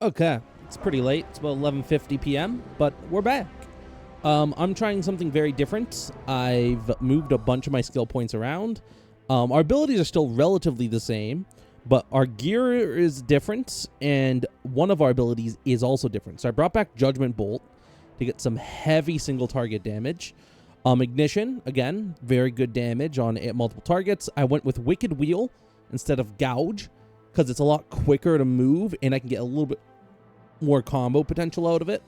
Okay, it's pretty late. It's about 11:50 p.m., but we're back. I'm trying something very different. I've moved a bunch of my skill points around. Our abilities are still relatively the same, but our gear is different, and one of our abilities is also different. So I brought back Judgment Bolt to get some heavy single target damage. Ignition, again, very good damage on multiple targets. I went with Wicked Wheel instead of Gouge because it's a lot quicker to move, and I can get a little bit more combo potential out of it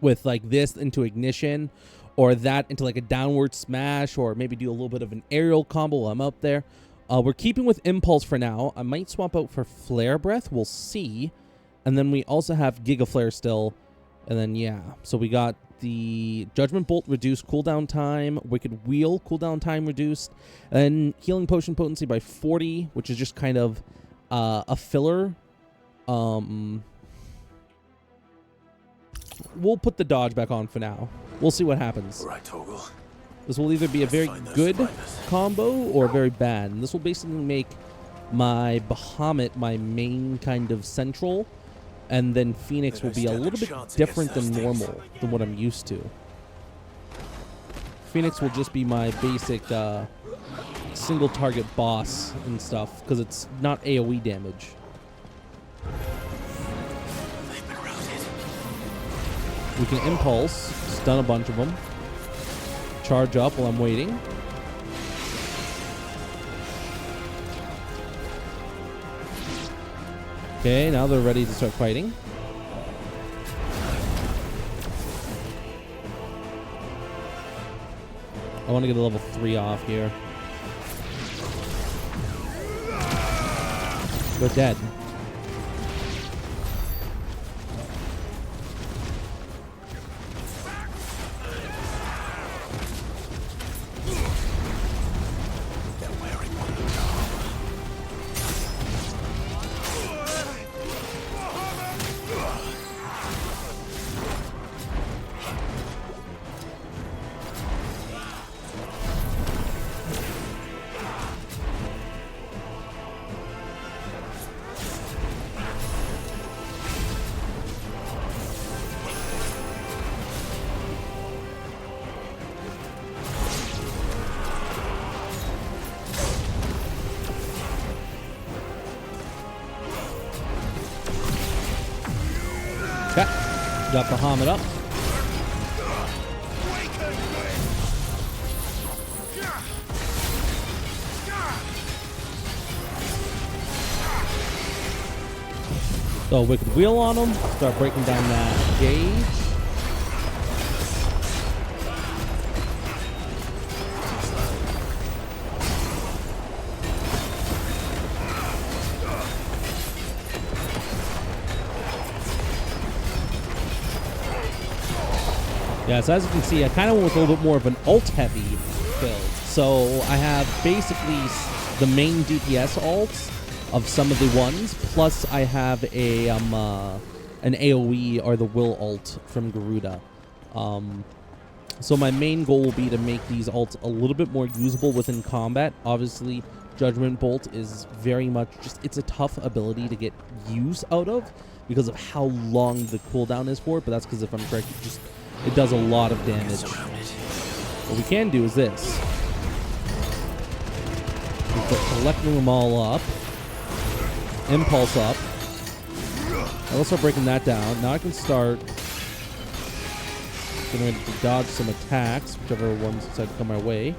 with like this into Ignition, or that into like a downward smash, or maybe do a little bit of an aerial combo while I'm up there. We're keeping with Impulse for now. I might swap out for Flare Breath. We'll see. And then we also have Giga Flare still. And then, yeah. So we got the Judgment Bolt reduced cooldown time, Wicked Wheel cooldown time reduced, and Healing Potion potency by 40, which is just kind of a filler. We'll put the dodge back on for now. We'll see what happens. All right, Toggle. This will either be a very good combo or very bad. And this will basically make my Bahamut my main kind of central. And then Phoenix will be a little bit different than normal, than what I'm used to. Phoenix will just be my basic single target boss and stuff, because it's not AoE damage. We can Impulse, stun a bunch of them, charge up while I'm waiting. Okay, now they're ready to start fighting. I want to get a level 3 off here. They're dead. Okay, got Bahamut up. So Wicked Wheel on him, start breaking down that gauge. Yeah, so as you can see, I kind of went with a little bit more of an ult-heavy build. So I have basically the main DPS ults of some of the ones, plus I have a an AoE or the Will ult from Garuda. So my main goal will be to make these ults a little bit more usable within combat. Obviously, Judgment Bolt is very much just, it's a tough ability to get use out of because of how long the cooldown is for it, but that's because if I'm correct, it does a lot of damage. What we can do is this. We're collecting them all up. Impulse up. I'll start breaking that down. Now I can start getting ready to dodge some attacks, whichever ones decide to come my way.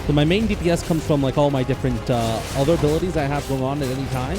So my main DPS comes from like all my different other abilities I have going on at any time.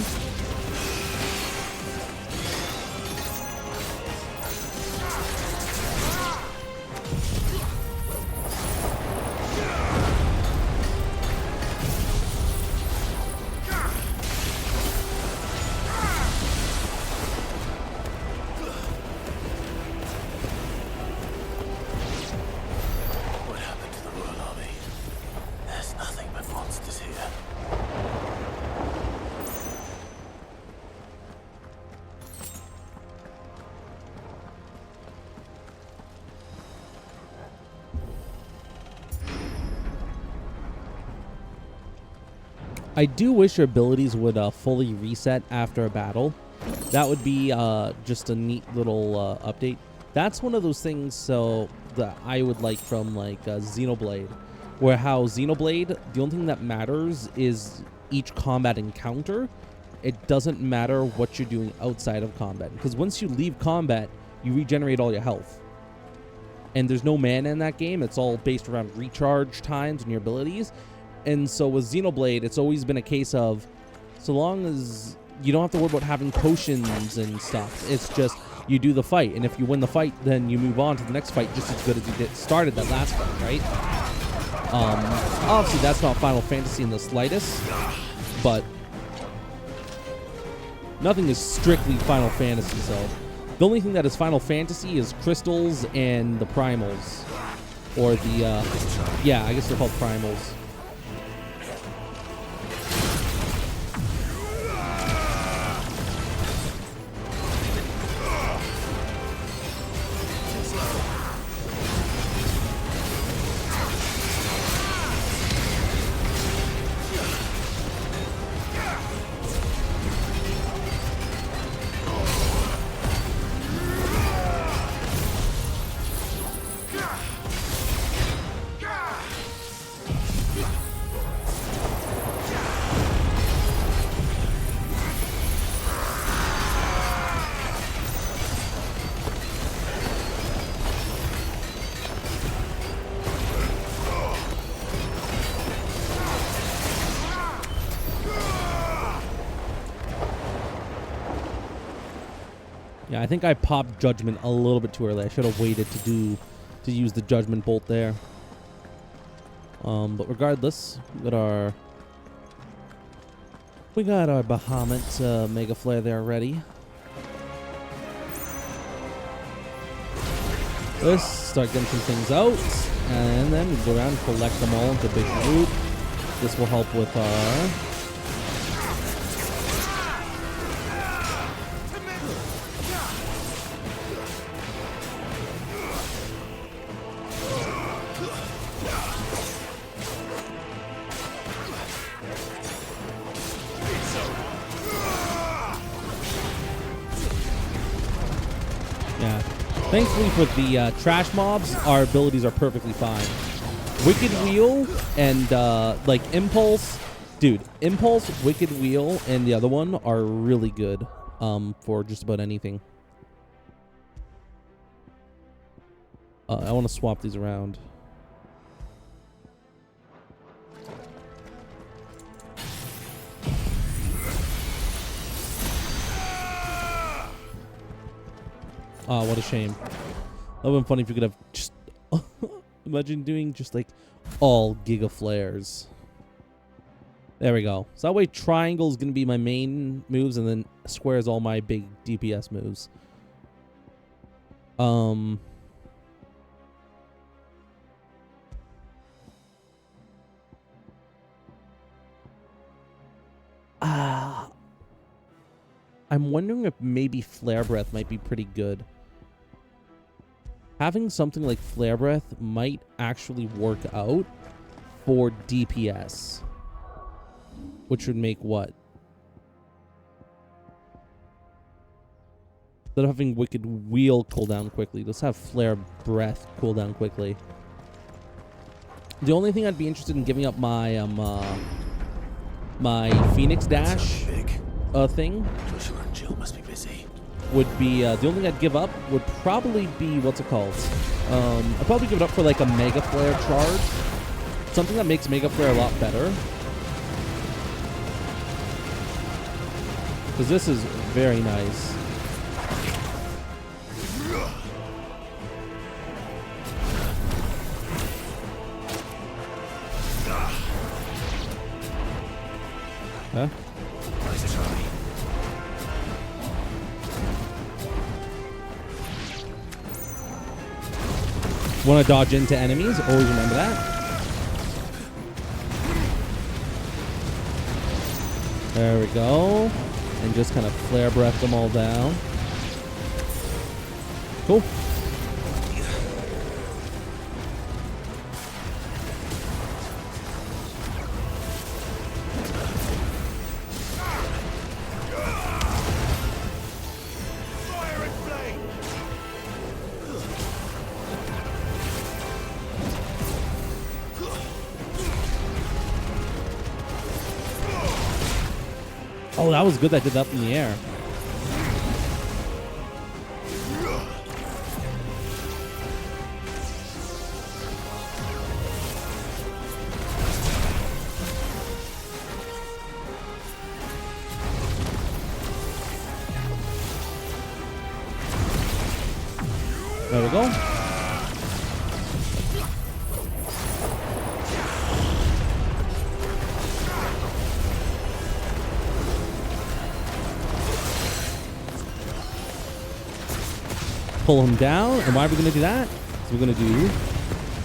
I do wish your abilities would fully reset after a battle. That would be just a neat little update. That's one of those things that I would like from like Xenoblade, where how Xenoblade, the only thing that matters is each combat encounter. It doesn't matter what you're doing outside of combat, because once you leave combat, you regenerate all your health. And there's no mana in that game. It's all based around recharge times and your abilities. And so with Xenoblade, it's always been a case of, so long as you don't have to worry about having potions and stuff, it's just you do the fight. And if you win the fight, then you move on to the next fight just as good as you started that last fight, right? Obviously, that's not Final Fantasy in the slightest, but nothing is strictly Final Fantasy, so the only thing that is Final Fantasy is crystals and the primals. Or the, yeah, I guess they're called primals. Yeah, I think I popped Judgment a little bit too early. I should have waited to use the Judgment Bolt there. But regardless, we got our Bahamut Mega Flare there ready. Let's start getting some things out, and then we go around and collect them all into a big group. This will help with our Thankfully for the trash mobs, our abilities are perfectly fine. Wicked Wheel and like Impulse, dude, Impulse, Wicked Wheel, and the other one are really good for just about anything. I want to swap these around. Oh, what a shame. That would have been funny if you could have just... imagine doing just, like, all Giga Flares. There we go. So that way triangle is going to be my main moves, and then square is all my big DPS moves. I'm wondering if maybe Flare Breath might be pretty good. Having something like Flare Breath might actually work out for DPS. Which would make what? Instead of having Wicked Wheel cooldown quickly, let's have Flare Breath cooldown quickly. The only thing I'd be interested in giving up my my Phoenix Dash thing Joshua and Jill must be busy. Would be the only thing I'd give up would probably be, what's it called? I'd probably give it up for like a Mega Flare charge. Something that makes Mega Flare a lot better. Because this is very nice. Huh? Nice try. Want to dodge into enemies? Always remember that. There we go. And just kind of Flare Breath them all down. Cool. Oh, that was good that I did that in the air. There we go. Pull him down. And why are we going to do that? So we're going to do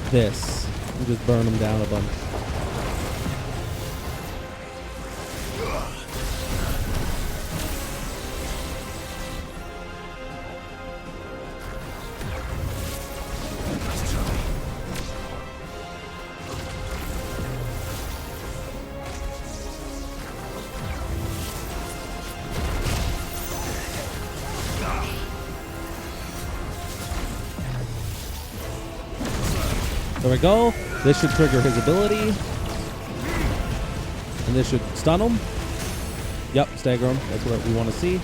this. And just burn him down a bunch. There we go. This should trigger his ability. And this should stun him. Yep, stagger him. That's what we want to see.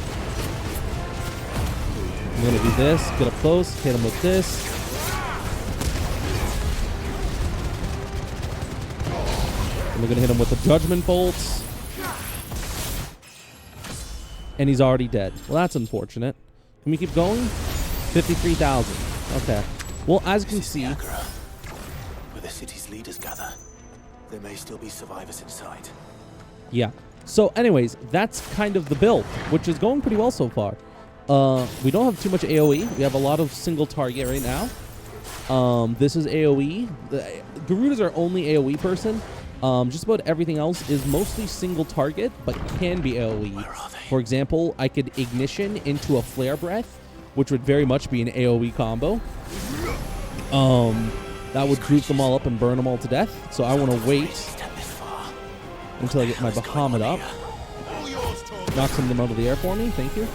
I'm going to do this. Get up close. Hit him with this. And we're going to hit him with the Judgment Bolts. And he's already dead. Well, that's unfortunate. Can we keep going? 53,000. Okay. Well, as you can see... where the city's leaders gather. There may still be survivors inside. Yeah. So anyways, that's kind of the build, which is going pretty well so far. We don't have too much AoE. We have a lot of single target right now. This is AoE. Garuda's our only AoE person. Just about everything else is mostly single target, but can be AoE. Where are they? For example, I could ignition into a flare breath, which would very much be an AoE combo. That would group them all up and burn them all to death. So I want to wait until I get my Bahamut up. Knock some of them out of the air for me. Thank you.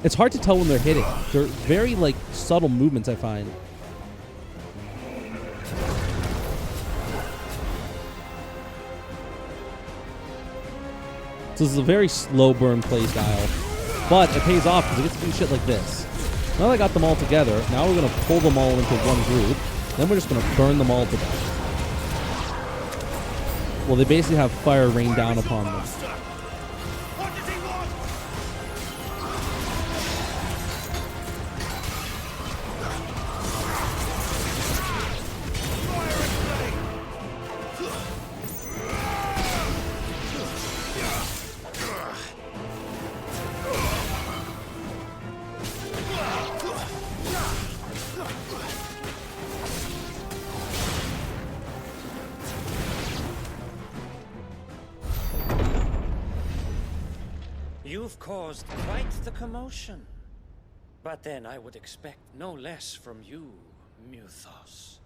It's hard to tell when they're hitting. They're very, like, subtle movements, I find. So this is a very slow burn play style. But it pays off because it gets to do shit like this. Now that I got them all together, now we're going to pull them all into one group. Then we're just going to burn them all to death. Well, they basically have fire rain down upon them. You've caused quite the commotion. But then I would expect no less from you, Muthos.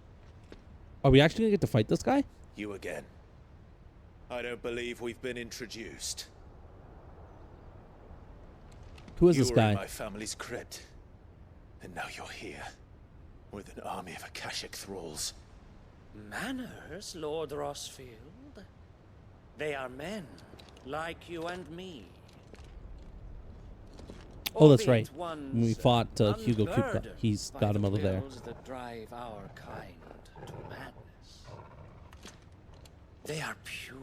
Are we actually going to get to fight this guy? You again. I don't believe we've been introduced. Who is this You were in guy? my family's crypt. And now you're here. With an army of Akashic thralls. Manners, Lord Rossfield? They are men, like you and me. Oh, that's right. Albeit ones When we fought Hugo Kupka, unburdened he's by got him the out of there. wills that drive our kind to madness. They are pure.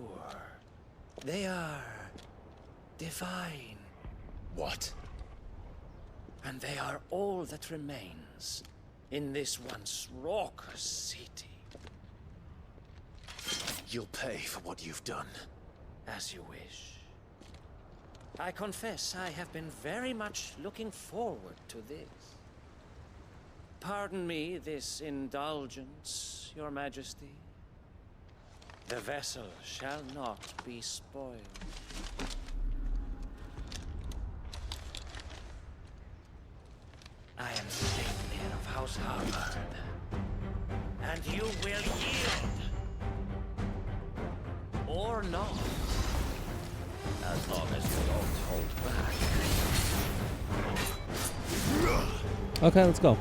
They are divine. What? And they are all that remains in this once raucous city. You'll pay for what you've done. As you wish. I confess I have been very much looking forward to this. Pardon me this indulgence, Your Majesty. The vessel shall not be spoiled. I am Sleipnir of House Harvard, and you will yield. or not. As long as you don't hold back. Okay, let's go.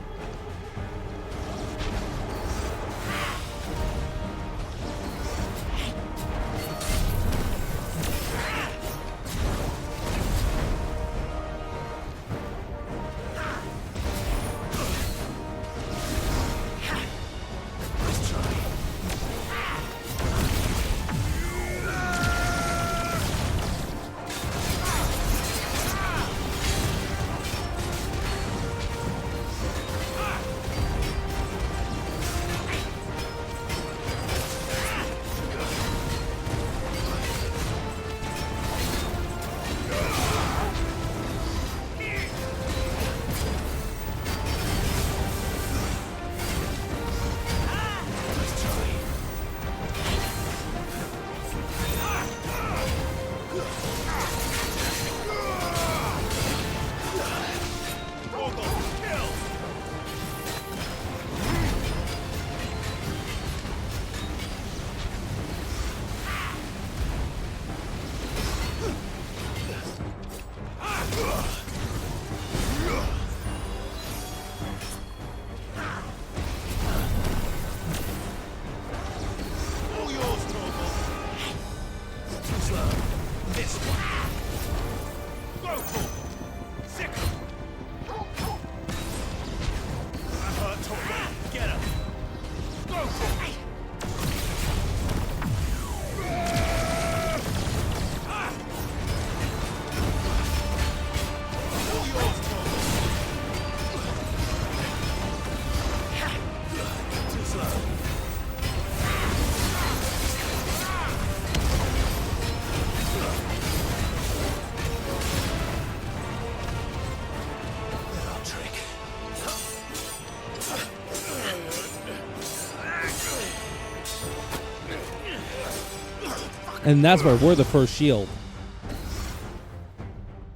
And that's where we're the first shield.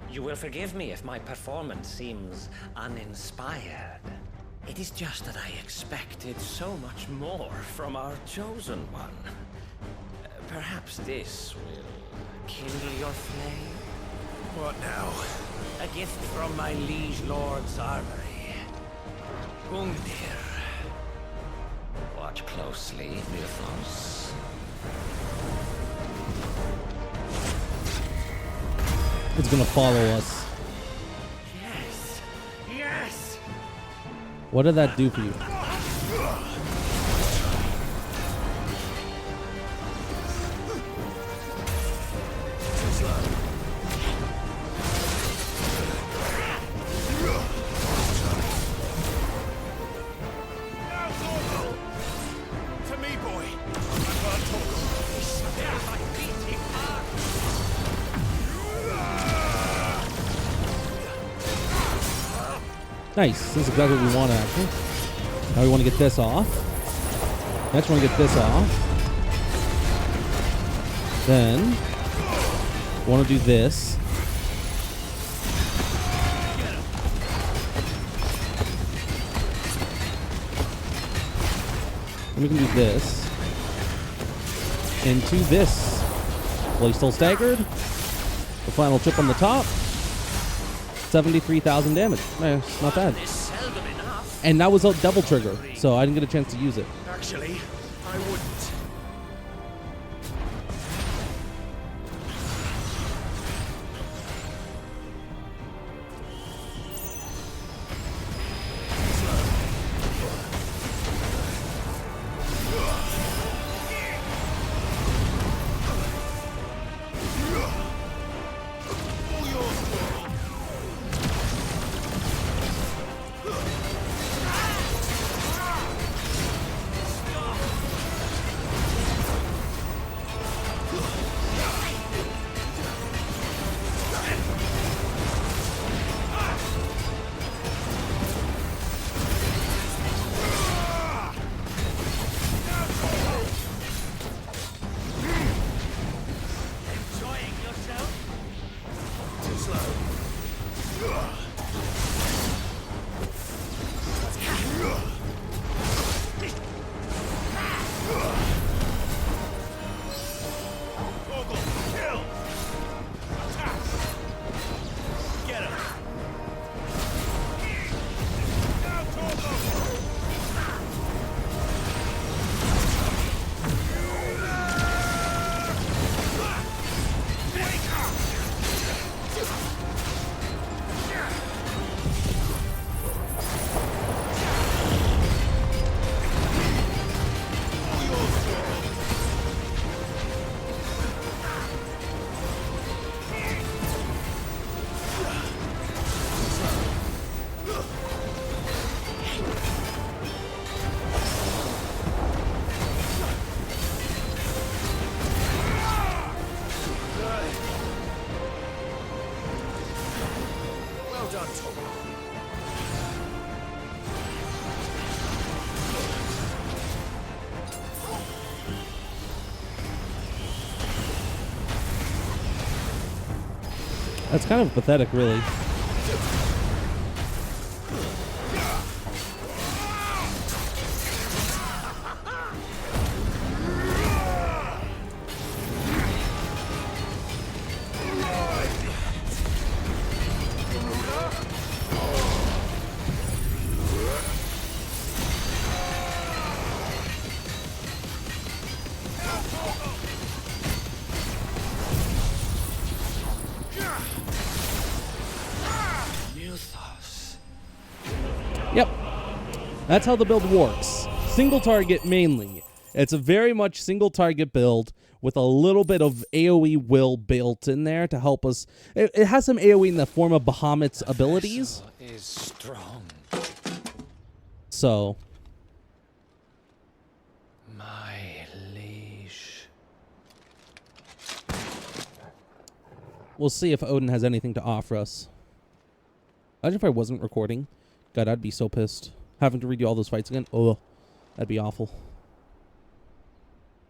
You will forgive me if my performance seems uninspired. It is just that I expected so much more from our chosen one. Perhaps this will kindle your flame? What now? A gift from my liege lord's armory. Gungnir. Watch closely, Nilfos. It's gonna follow us. Yes! Yes! What did that do for you? To me, boy. Nice. This is exactly what we want, actually. Now we want to get this off. Next, we want to get this off. Then, we want to do this. And we can do this. Into this. Well, he's still staggered. The final chip on the top. 73,000 damage. It's not bad. And that was a double trigger, so I didn't get a chance to use it. Actually, I wouldn't. That's kind of pathetic, really. Yep. That's how the build works. Single target mainly. It's a very much single target build with a little bit of AoE will built in there to help us. It has some AoE in the form of Bahamut's abilities. Is strong. So. My liege. We'll see if Odin has anything to offer us. Imagine if I wasn't recording. God, I'd be so pissed. Having to redo all those fights again. Oh, that'd be awful.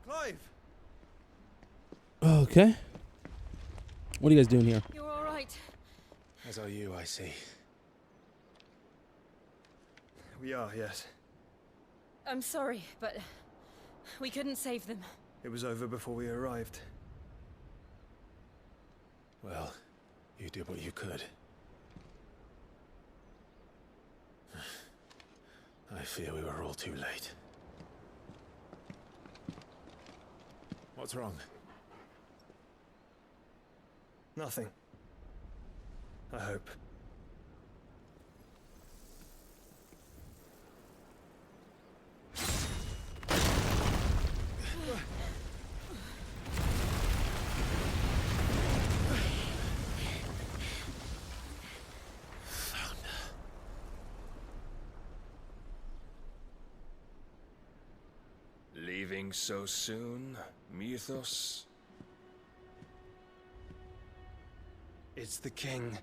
Clive! Okay. What are you guys doing here? You're all right. As are you, I see. We are, yes. I'm sorry, but we couldn't save them. It was over before we arrived. Well, you did what you could. I fear we were all too late. What's wrong? Nothing. I hope. Leaving so soon, Mythos? It's the king.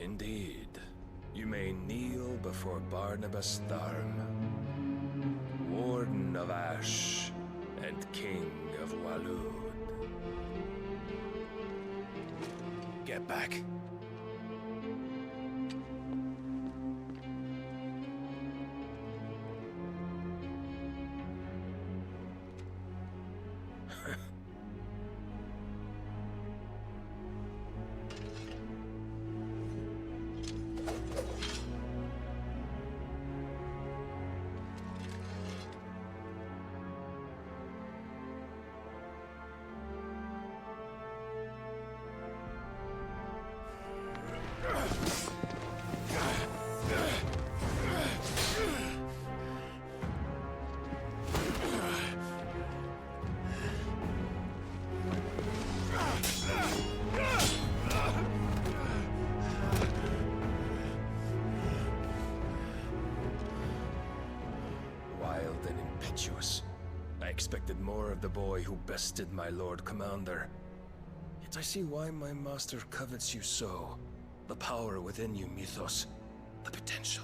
Indeed. You may kneel before Barnabas Tharm, Warden of Ash and King of Walud. Get back. Wild and impetuous. I expected more of the boy who bested my Lord Commander. Yet I see why my master covets you so. The power within you, Mythos. The potential.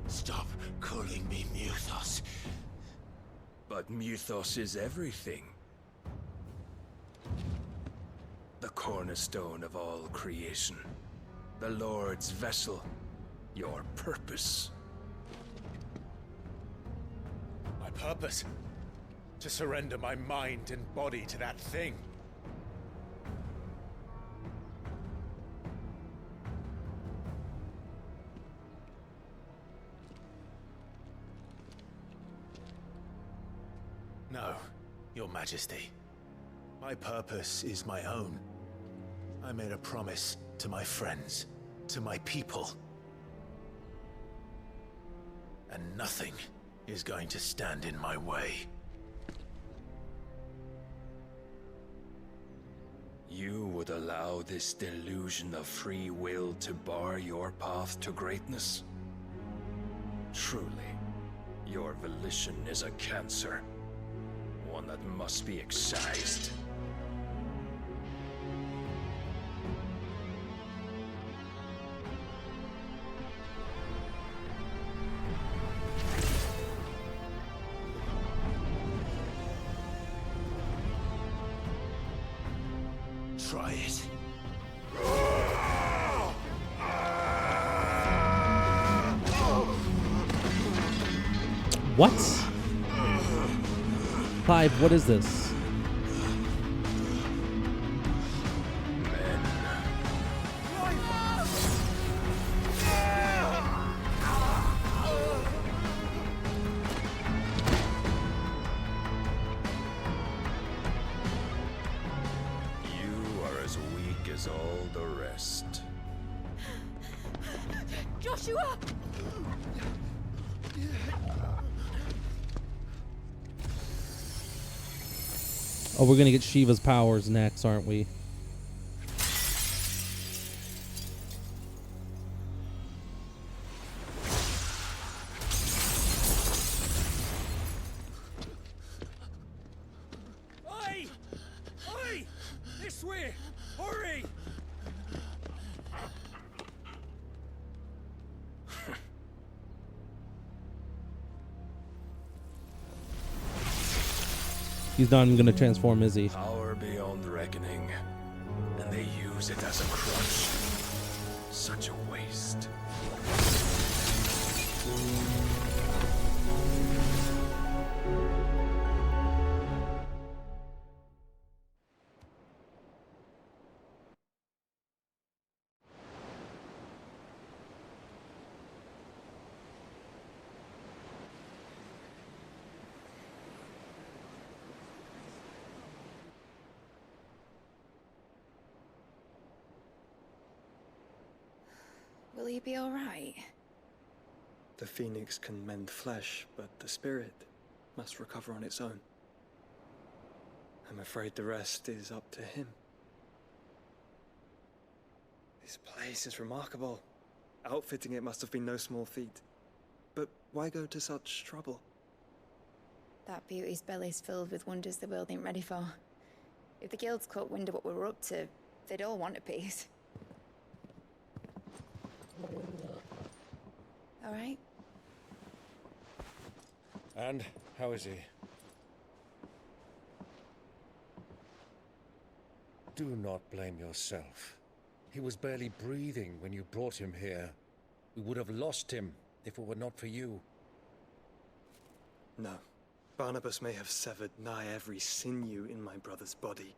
Stop calling me Mythos. But Mythos is everything. The cornerstone of all creation. The Lord's vessel. Your purpose. My purpose? To surrender my mind and body to that thing. No, Your Majesty. My purpose is my own. I made a promise to my friends, to my people. And nothing is going to stand in my way. You would allow this delusion of free will to bar your path to greatness? Truly, your volition is a cancer. One that must be excised. Try it. What? Clive, what is this? You are as weak as all the rest. Joshua! Oh, we're gonna get Shiva's powers next, aren't we? Oi! Oi! This way! Hurry! He's not even gonna transform, is he? Power beyond reckoning. And they use it as a crutch. Such a waste. Will he be all right? The phoenix can mend flesh, but the spirit must recover on its own. I'm afraid the rest is up to him. This place is remarkable. Outfitting it must have been no small feat. But why go to such trouble? That beauty's belly's filled with wonders the world ain't ready for. If the guilds caught wind of what we were up to, they'd all want a piece. All right? And how is he? Do not blame yourself. He was barely breathing when you brought him here. We would have lost him if it were not for you. No. Barnabas may have severed nigh every sinew in my brother's body.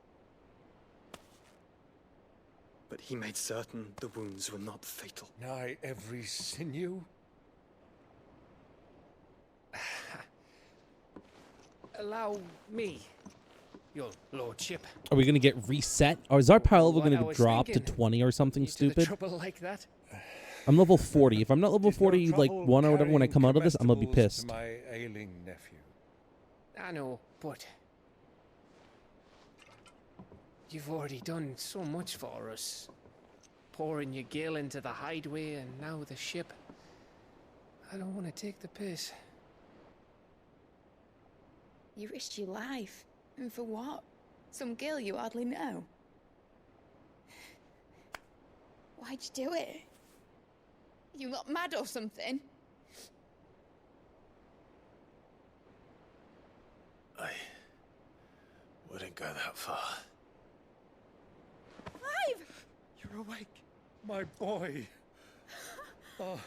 But he made certain the wounds were not fatal. Nigh every sinew? Allow me, your lordship. Are we gonna get reset? Or is our power level What I gonna was drop to thinking. 20 or something Into the stupid? trouble like that? I'm level 40. If I'm not level Did no 40, like trouble 1 or whatever, when I carrying come out of this, I'm gonna be comestibles pissed. to my ailing nephew. I know, but you've already done so much for us. Pouring your gil into the hideaway and now the ship. I don't want to take the piss. You risked your life. And for what? Some girl you hardly know. Why'd you do it? You not mad or something? I wouldn't go that far. Clive! You're awake, my boy. Oh.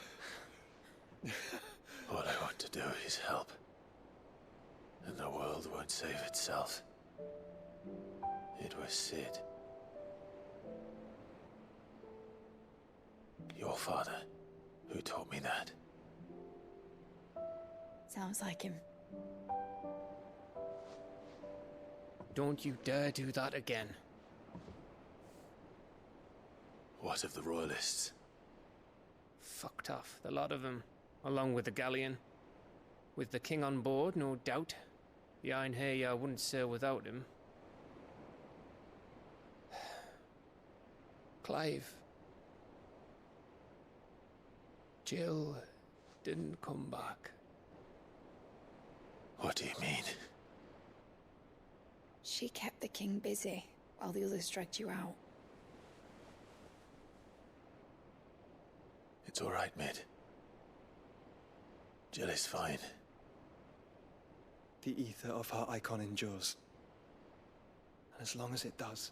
All I want to do is help. And the world won't save itself. It was Sid. Your father, who taught me that. Sounds like him. Don't you dare do that again. What of the royalists? Fucked off, the lot of them, along with the galleon. With the king on board, no doubt. The Iron Hair wouldn't sail without him. Clive. Jill didn't come back. What do you mean? She kept the king busy while the others dragged you out. It's all right, Mid. Jill is fine. The ether of her icon endures. And as long as it does,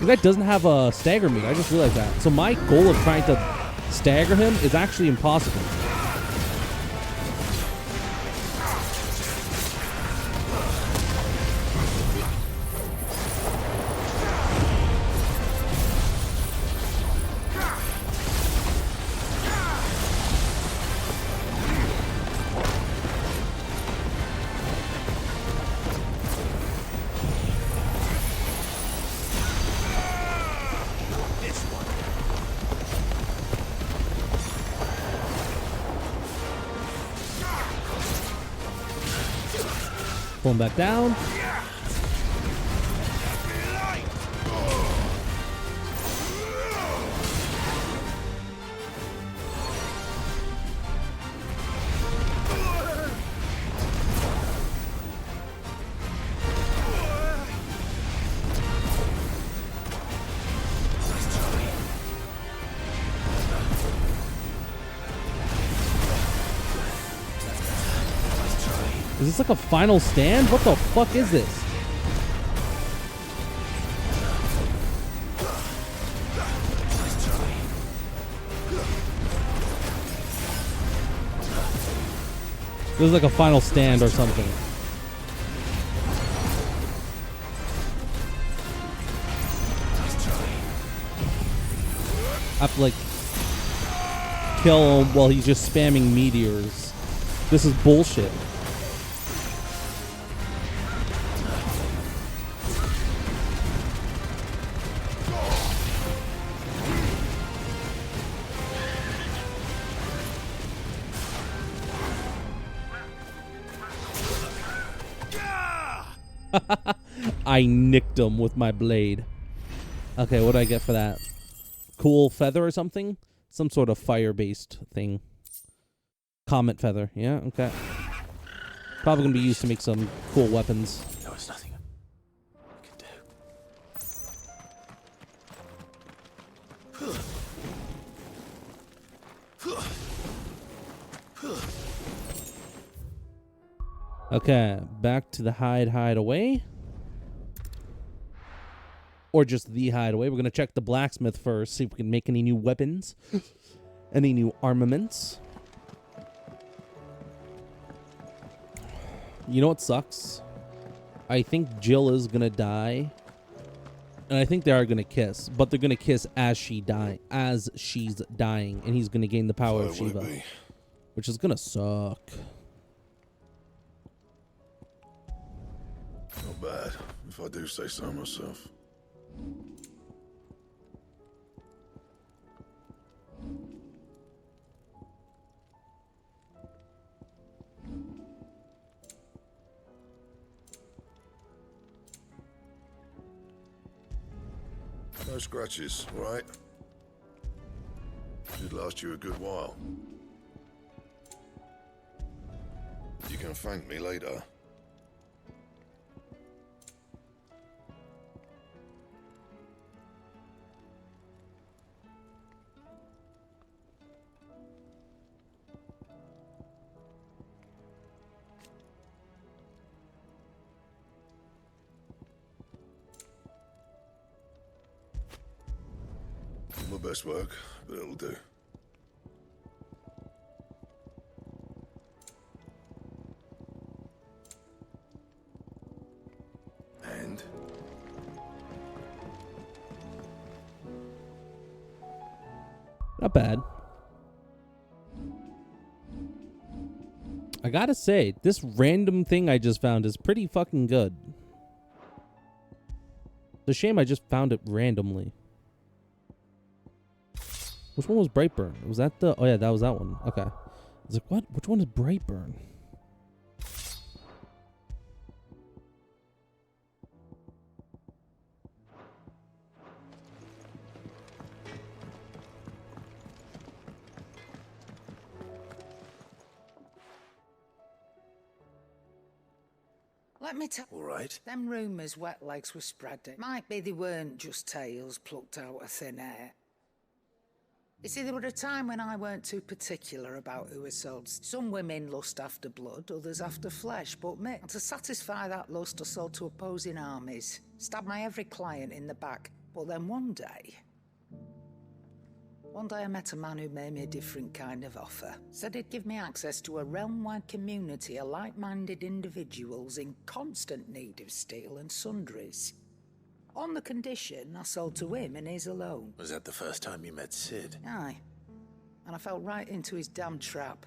The guy doesn't have a stagger meter. I just realized that. So my goal of trying to stagger him is actually impossible. Pull him back down. Is this like a final stand? What the fuck is this? This is like a final stand or something. I have to like kill him while he's just spamming meteors. This is bullshit. I nicked him with my blade. Okay, what do I get for that? Cool feather or something? Some sort of fire-based thing. Comet feather. Yeah, okay. Probably gonna be used to make some cool weapons. There was nothing we could do. Okay, back to the hideaway. Or just the hideaway. We're going to check the blacksmith first, see if we can make any new weapons. Any new armaments. You know what sucks? I think Jill is going to die. And I think they are going to kiss. But they're going to kiss as she's dying. And he's going to gain the power of Shiva. Which is going to suck. Not bad, if I do say so myself. No scratches, right? Should last you a good while. You can thank me later. My best work, but it'll do. And? Not bad. I gotta say, this random thing I just found is pretty fucking good. It's a shame I just found it randomly. Which one was Brightburn? Was that the... Oh, yeah, that was that one. Okay. I was like, what? Which one is Brightburn? Let me tell. All right. Them rumours Wet Legs were spreading. Might be they weren't just tales plucked out of thin air. You see, there were a time when I weren't too particular about who I sold. Some women lust after blood, others after flesh, but me, to satisfy that lust, I sold to opposing armies. Stabbed my every client in the back. But then one day I met a man who made me a different kind of offer. Said he'd give me access to a realm-wide community of like-minded individuals in constant need of steel and sundries. On the condition I sold to him and his alone. Was that the first time you met Sid? Aye. And I fell right into his damn trap.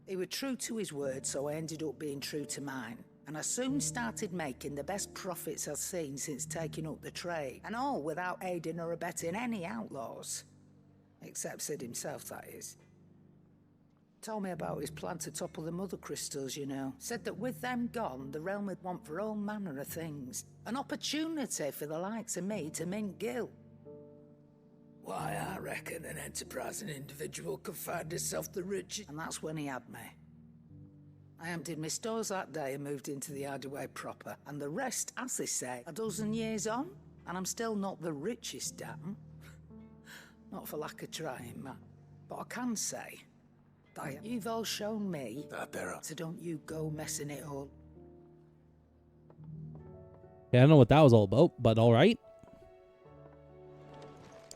He was true to his word, so I ended up being true to mine. And I soon started making the best profits I've seen since taking up the trade. And all without aiding or abetting any outlaws. Except Sid himself, that is. Told me about his plan to topple the mother crystals, you know. Said that with them gone, the realm would want for all manner of things. An opportunity for the likes of me to mint gil. Why, I reckon an enterprising individual could find himself the richest. And that's when he had me. I emptied my stores that day and moved into the Hideaway proper. And the rest, as they say, a dozen years on, and I'm still not the richest, damn. Not for lack of trying, Matt. But I can say, that you've all shown me that there. So don't you go messing it up. Yeah, I don't know what that was all about, but all right.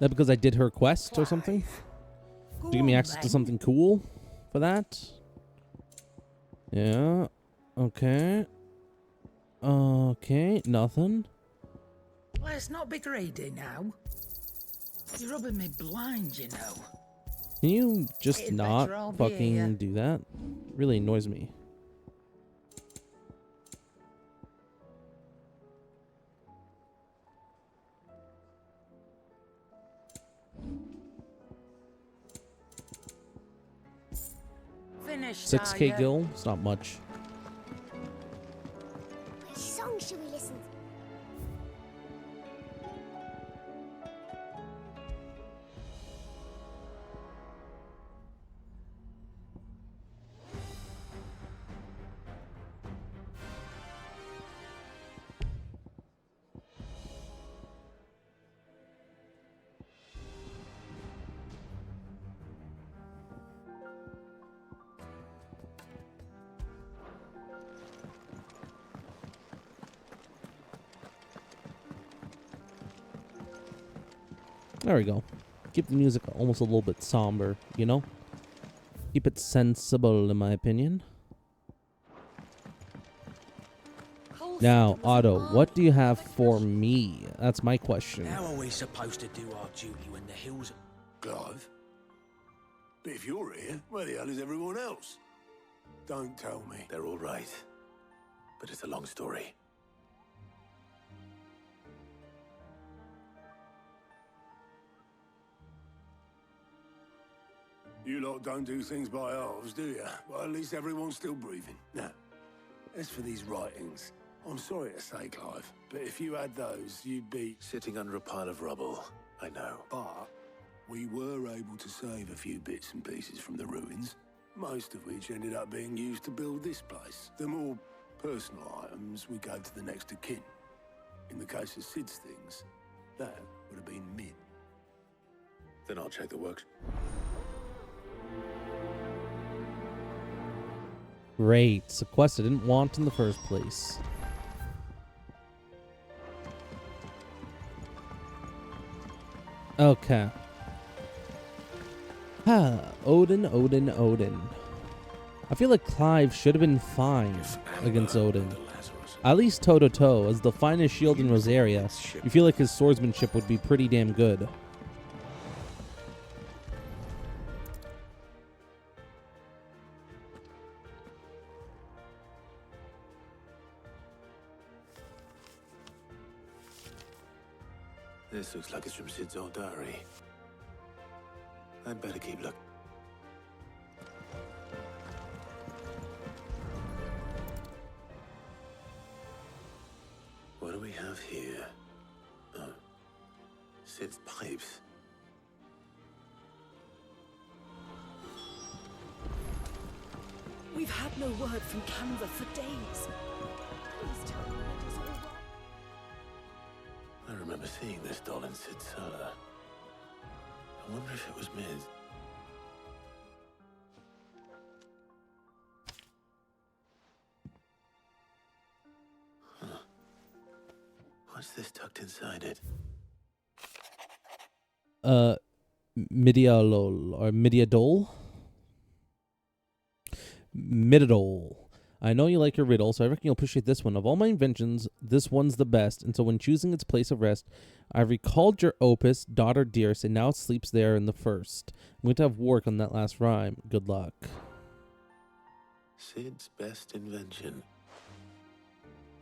That because I did her quest or something? Did you give me access to something cool for that? Yeah. Okay. Okay. Nothing. Let's not be greedy now. You're rubbing me blind, you know. Can you just not fucking do that? Really annoys me. Finished, 6K gil? It's not much. Which song should we listen to? There we go. Keep the music almost a little bit somber, you know? Keep it sensible, in my opinion. Now, Otto, what do you have for me? That's my question. How are we supposed to do our duty when the hills... Clive? But if you're here, where the hell is everyone else? Don't tell me. They're all right. But it's a long story. You lot don't do things by halves, do you? Well, at least everyone's still breathing. Now, as for these writings, I'm sorry to say, Clive, but if you had those, you'd be... sitting under a pile of rubble, I know. But we were able to save a few bits and pieces from the ruins, most of which ended up being used to build this place. The more personal items we gave to the next of kin. In the case of Sid's things, that would have been mid. Then I'll check the works. Great. It's a quest I didn't want in the first place. Okay. Odin. I feel like Clive should have been fine against Odin. At least toe-to-toe, as the finest shield in Rosaria, you feel like his swordsmanship would be pretty damn good. This looks like it's from Sid's old diary. I'd better keep looking. What do we have here? Oh, Sid's pipes. We've had no word from Canva for days. Please tell me it is all right. I remember seeing this doll in Sid's cellar. I wonder if it was Mid. Huh. What's this tucked inside it? Midialol or Midiadol? Mididol. I know you like your riddle, so I reckon you'll appreciate this one. Of all my inventions, this one's the best, and so when choosing its place of rest, I recalled your opus, daughter dearest, and now it sleeps there in the first. I'm going to have work on that last rhyme. Good luck. Sid's best invention.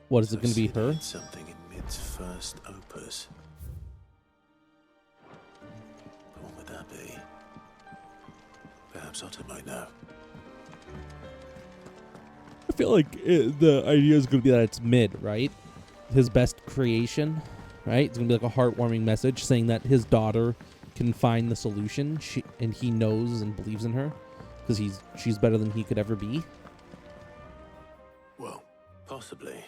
What, is it going to be Sid her? hid something in Mid's first opus. But what would that be? Perhaps Otter might know. I feel like the idea is going to be that it's Mid, right? His best creation, right? It's going to be like a heartwarming message saying that his daughter can find the solution, and he knows and believes in her because she's better than he could ever be. Well, possibly.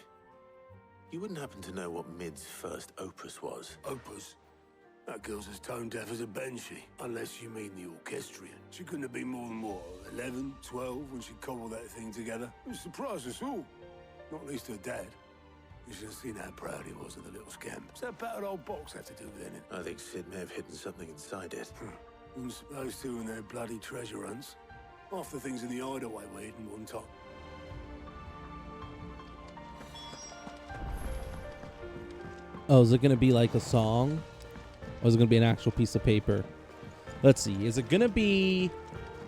You wouldn't happen to know what Mid's first opus was? Opus? That girl's as tone deaf as a banshee, unless you mean the orchestrion. She couldn't have been more than, what, 11, 12 when she cobbled that thing together? It surprised us all. Not least her dad. You should have seen how proud he was of the little scamp. What's that battered old box had to do with anything? I think Sid may have hidden something inside it. Wouldn't suppose to in their bloody treasure hunts. Half the things in the hideaway were hidden one time. Oh, is it going to be like a song? Or is it going to be an actual piece of paper? Let's see. Is it going to be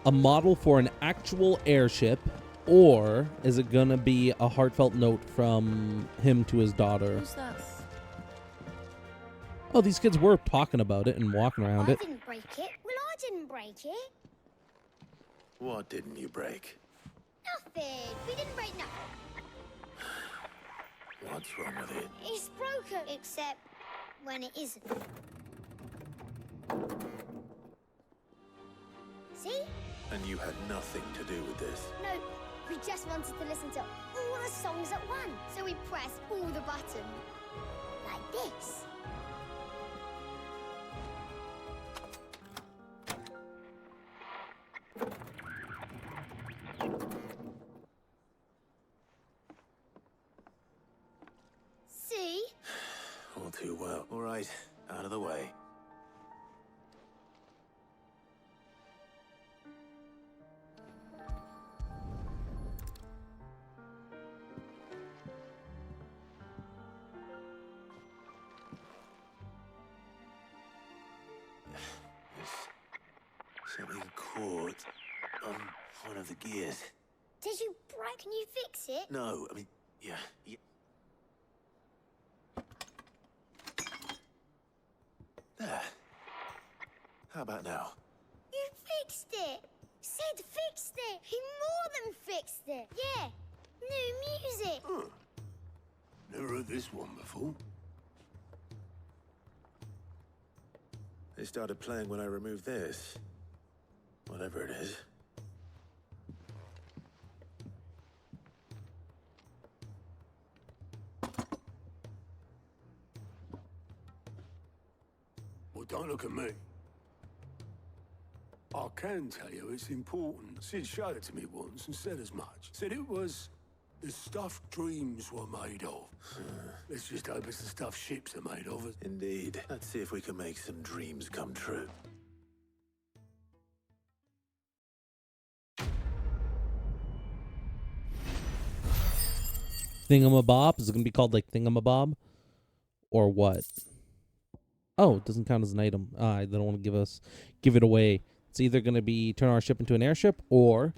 a model for an actual airship? Or is it going to be a heartfelt note from him to his daughter? Who's that? Oh, these kids were talking about it and walking around I it. didn't break it. Well, I didn't break it. What didn't you break? Nothing. We didn't break nothing. What's wrong with it? It's broken. Except when it isn't. See? And you had nothing to do with this. No, we just wanted to listen to all the songs at once. So we pressed all the buttons. Like this. See? All too well. All right, out of the way. There's something caught on one of the gears. Did you break? Can you fix it? No, I mean, yeah. There. How about now? You fixed it! Sid fixed it! He more than fixed it! Yeah! New music! Huh. Never heard this one before. They started playing when I removed this. Whatever it is. Well, don't look at me. I can tell you it's important. Sid showed it to me once and said as much. Said it was the stuff dreams were made of. Let's just hope it's the stuff ships are made of. Indeed. Let's see if we can make some dreams come true. Thingamabob? Is it going to be called like Thingamabob? Or what? Oh, it doesn't count as an item. They don't want to give it away. It's either going to be turn our ship into an airship or...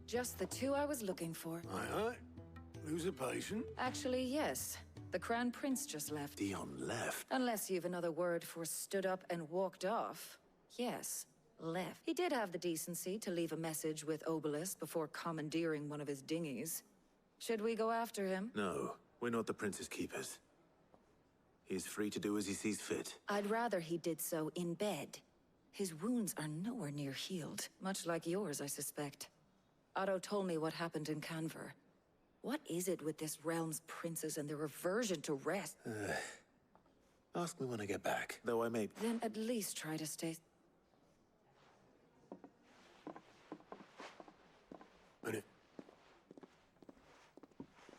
Just the two I was looking for. Aye. Lose a patient? Actually, yes. The Crown Prince just left. Dion left? Unless you've another word for stood up and walked off. Yes, left. He did have the decency to leave a message with Obelisk before commandeering one of his dinghies. Should we go after him? No, we're not the Prince's keepers. He is free to do as he sees fit. I'd rather he did so in bed. His wounds are nowhere near healed, much like yours, I suspect. Otto told me what happened in Canver. What is it with this realm's princes and their aversion to rest? Ask me when I get back, though I may... Then at least try to stay... Minute.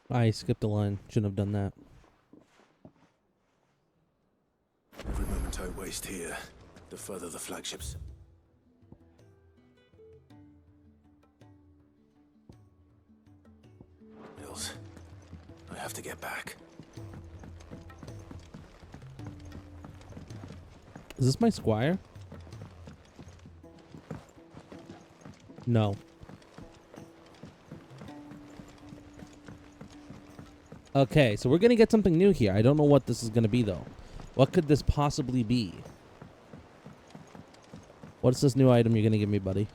I skipped a line. Shouldn't have done that. Every moment I waste here, the further the flagships... Mills, I have to get back. Is this my squire? No. Okay, so we're gonna get something new here. I don't know what this is gonna be though. What could this possibly be? What's this new item you're gonna give me, buddy?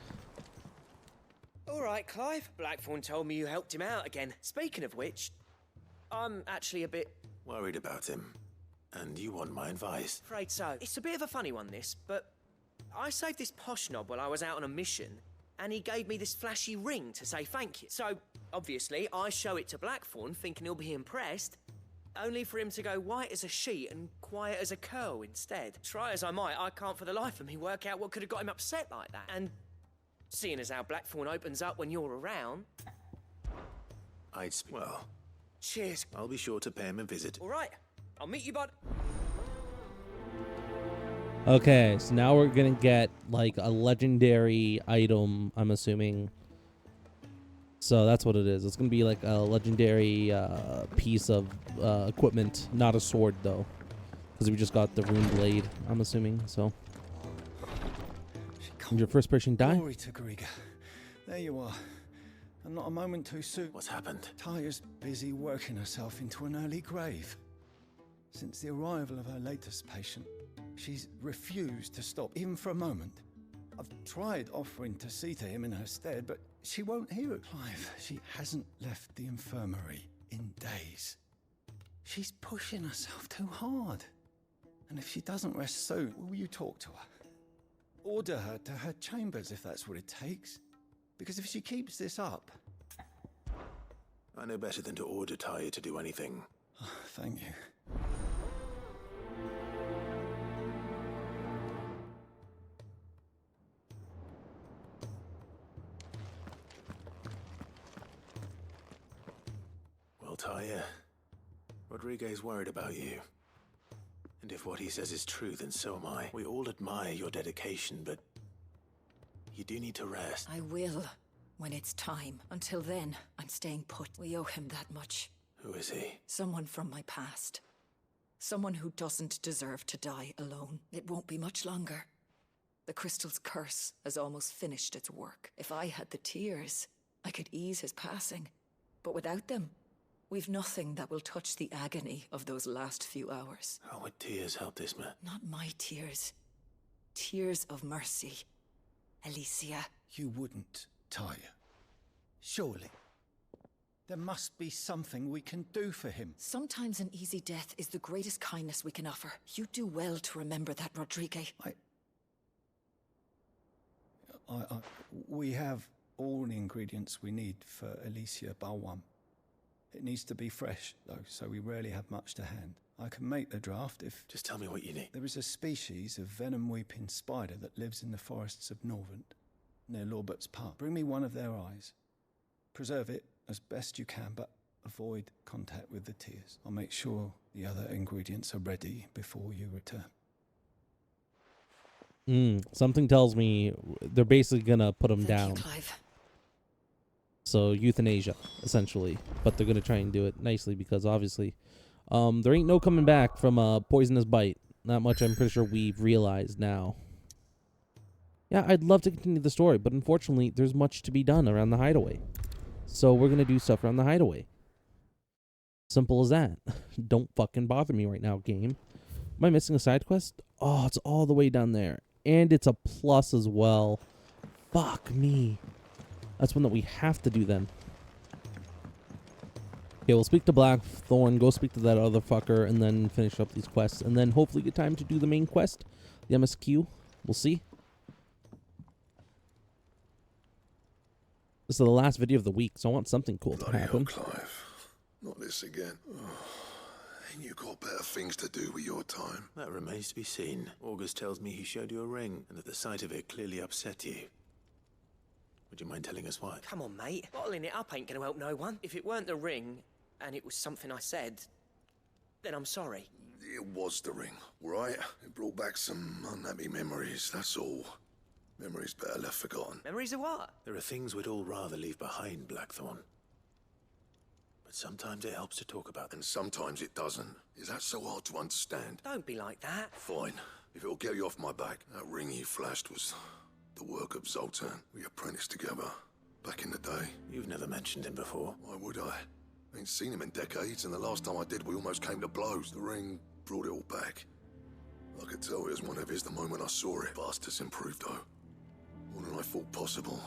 All right, Clive. Blackthorn told me you helped him out again. Speaking of which, I'm actually a bit... Worried about him. And you want my advice? Afraid so. It's a bit of a funny one, this, but I saved this posh knob while I was out on a mission, and he gave me this flashy ring to say thank you. So, obviously, I show it to Blackthorn, thinking he'll be impressed, only for him to go white as a sheet and quiet as a curl instead. Try as I might, I can't for the life of me work out what could have got him upset like that. And seeing as how Blackthorn opens up when you're around... Well... Cheers. I'll be sure to pay him a visit. All right. I'll meet you, bud. Okay, so now we're gonna get like a legendary item, I'm assuming. So that's what it is. It's gonna be like a legendary piece of equipment, not a sword though, because we just got the rune blade, I'm assuming. So did your first person die? Glory to Griga. There you are. And not a moment too soon. What's happened? Taya's busy working herself into an early grave. Since the arrival of her latest patient, she's refused to stop, even for a moment. I've tried offering to see to him in her stead, but she won't hear it. Clive, she hasn't left the infirmary in days. She's pushing herself too hard. And if she doesn't rest soon, will you talk to her? Order her to her chambers if that's what it takes. Because if she keeps this up... I know better than to order Taya to do anything. Oh, thank you. Well, Taya, Rodriguez worried about you. And if what he says is true, then so am I. We all admire your dedication, but you do need to rest. I will, when it's time. Until then, I'm staying put. We owe him that much. Who is he? Someone from my past. Someone who doesn't deserve to die alone. It won't be much longer. The crystal's curse has almost finished its work. If I had the tears, I could ease his passing. But without them, we've nothing that will touch the agony of those last few hours. How would tears help this man? Not my tears. Tears of mercy. Alicia. You wouldn't, Taya. Surely. There must be something we can do for him. Sometimes an easy death is the greatest kindness we can offer. You do well to remember that, Rodriguez. We have all the ingredients we need for Alicia Balwam. It needs to be fresh, though, so we rarely have much to hand. I can make the draft if... Just tell me what you need. There is a species of venom-weeping spider that lives in the forests of Norvent, near Lorbert's Park. Bring me one of their eyes. Preserve it as best you can, but avoid contact with the tears. I'll make sure the other ingredients are ready before you return. Something tells me they're basically gonna put him down. Thank you, Clive. So euthanasia, essentially, but they're gonna try and do it nicely because obviously, there ain't no coming back from a poisonous bite. Not much. I'm pretty sure we've realized now. Yeah, I'd love to continue the story, but unfortunately, there's much to be done around the hideaway. So we're gonna do stuff around the hideaway. Simple as that. Don't fucking bother me right now, game. Am I missing a side quest? Oh, it's all the way down there. And it's a plus as well. Fuck me. That's one that we have to do then. Okay, we'll speak to Blackthorn, go speak to that other fucker, and then finish up these quests. And then hopefully get time to do the main quest. The MSQ. We'll see. This is the last video of the week, so I want something cool to happen. Clive. Not this again. Ain't you got better things to do with your time? That remains to be seen. August tells me he showed you a ring, and that the sight of it clearly upset you. Would you mind telling us why? Come on, mate. Bottling it up ain't gonna help no one. If it weren't the ring, and it was something I said, then I'm sorry. It was the ring, right? It brought back some unhappy memories, that's all. Memories better left forgotten. Memories of what? There are things we'd all rather leave behind, Blackthorn. But sometimes it helps to talk about them. And sometimes it doesn't. Is that so hard to understand? Don't be like that. Fine. If it'll get you off my back. That ring you flashed was the work of Zoltan. We apprenticed together. Back in the day. You've never mentioned him before. Why would I? Ain't seen him in decades, and the last time I did, we almost came to blows. The ring brought it all back. I could tell it was one of his the moment I saw it. Bastard's improved, though. More than I thought possible.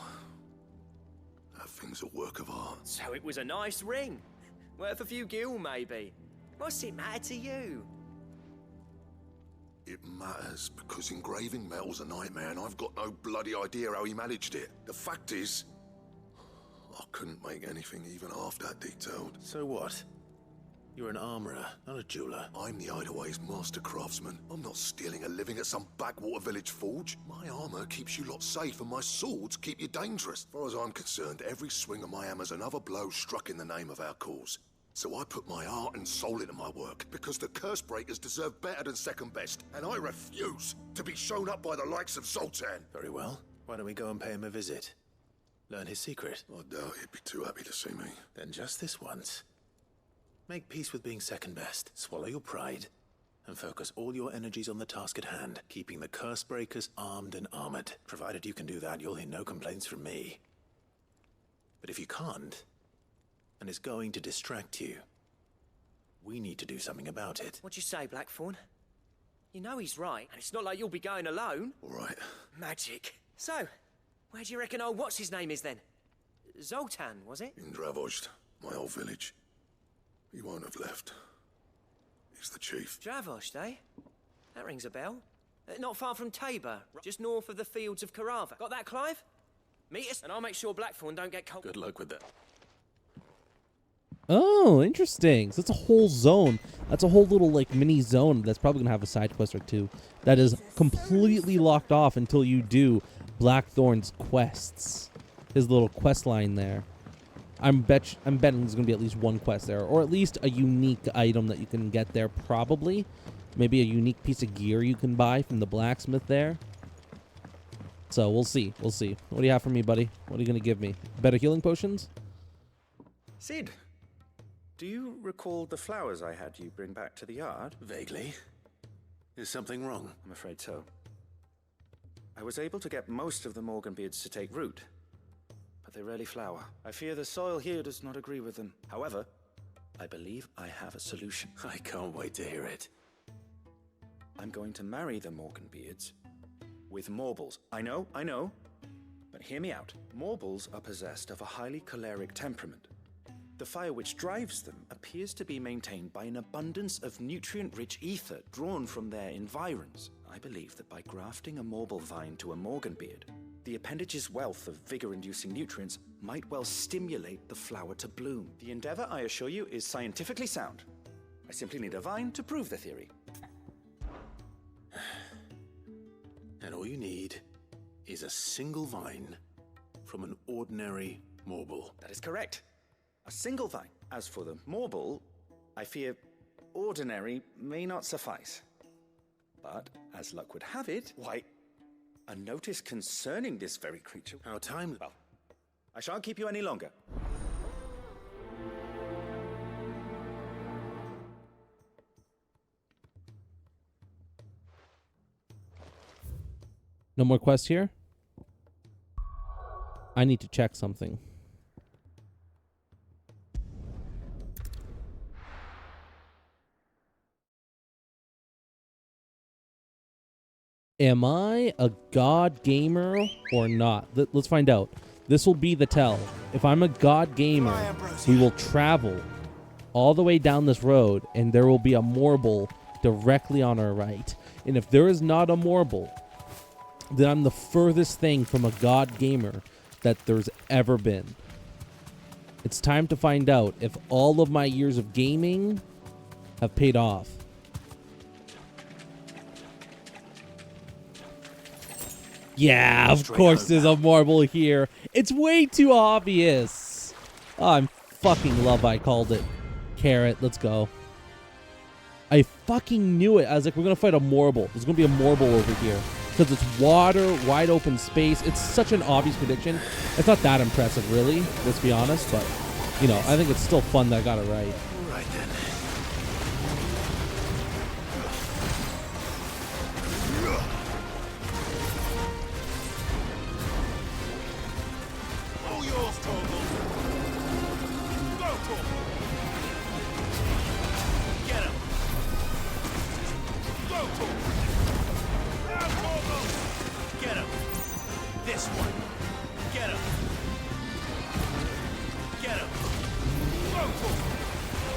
That thing's a work of art. So it was a nice ring. Worth a few gil, maybe. What's it matter to you? It matters, because engraving metal's a nightmare, and I've got no bloody idea how he managed it. The fact is, I couldn't make anything even half that detailed. So what? You're an armorer, not a jeweler. I'm the Hideaway's master craftsman. I'm not stealing a living at some backwater village forge. My armor keeps you lot safe, and my swords keep you dangerous. As far as I'm concerned, every swing of my hammer's another blow struck in the name of our cause. So I put my heart and soul into my work, because the curse breakers deserve better than second best, and I refuse to be shown up by the likes of Zoltan. Very well. Why don't we go and pay him a visit? Learn his secret. I doubt he'd be too happy to see me. Then just this once. Make peace with being second best. Swallow your pride. And focus all your energies on the task at hand, keeping the curse breakers armed and armored. Provided you can do that, you'll hear no complaints from me. But if you can't, and it's going to distract you, we need to do something about it. What'd you say, Blackthorn? You know he's right, and it's not like you'll be going alone. All right. Magic. So, where do you reckon old what's-his-name is then? Zoltan, was it? In Dravozd, my old village. He won't have left. He's the chief. Dravozd, eh? That rings a bell. Not far from Tabor, just north of the fields of Carava. Got that, Clive? Meet us, and I'll make sure Blackthorn don't get cold. Good luck with that. Oh, interesting. So that's a whole zone. That's a whole little, like, mini zone that's probably going to have a side quest or two that is completely locked off until you do Blackthorn's quests. His little quest line there. I'm betting there's going to be at least one quest there, or at least a unique item that you can get there, probably. Maybe a unique piece of gear you can buy from the blacksmith there. So we'll see. We'll see. What do you have for me, buddy? What are you going to give me? Better healing potions? Sid, do you recall the flowers I had you bring back to the yard? Vaguely. Is something wrong? I'm afraid so. I was able to get most of the Morganbeards to take root, but they rarely flower. I fear the soil here does not agree with them. However, I believe I have a solution. I can't wait to hear it. I'm going to marry the Morganbeards with Morbles. I know, but hear me out. Morbles are possessed of a highly choleric temperament. The fire which drives them appears to be maintained by an abundance of nutrient-rich ether drawn from their environs. I believe that by grafting a Morble vine to a Morganbeard, the appendage's wealth of vigor-inducing nutrients might well stimulate the flower to bloom. The endeavor, I assure you, is scientifically sound. I simply need a vine to prove the theory. And all you need is a single vine from an ordinary Morble. That is correct. A single vine. As for the Morble, I fear ordinary may not suffice. But, as luck would have it, why, a notice concerning this very creature... Our time... Well, I shan't keep you any longer. No more quests here? I need to check something. Am I a god gamer or not? Let's find out. This will be the tell. If I'm a god gamer, we will travel all the way down this road, and there will be a Morble directly on our right. And if there is not a Morble, then I'm the furthest thing from a god gamer that there's ever been. It's time to find out if all of my years of gaming have paid off. Yeah, of course there's a marble here. It's way too obvious. Oh, I'm fucking love I called it. Carrot, let's go. I fucking knew it. I was like, we're going to fight a marble. There's going to be a marble over here. Because it's water, wide open space. It's such an obvious prediction. It's not that impressive, really. Let's be honest. But, you know, I think it's still fun that I got it right. Right then. All yours, Torgal. Go, Torgal. Get him! Go, Torgal. Now, Torgal. Get him! This one! Get him! Get him! Go, Torgal.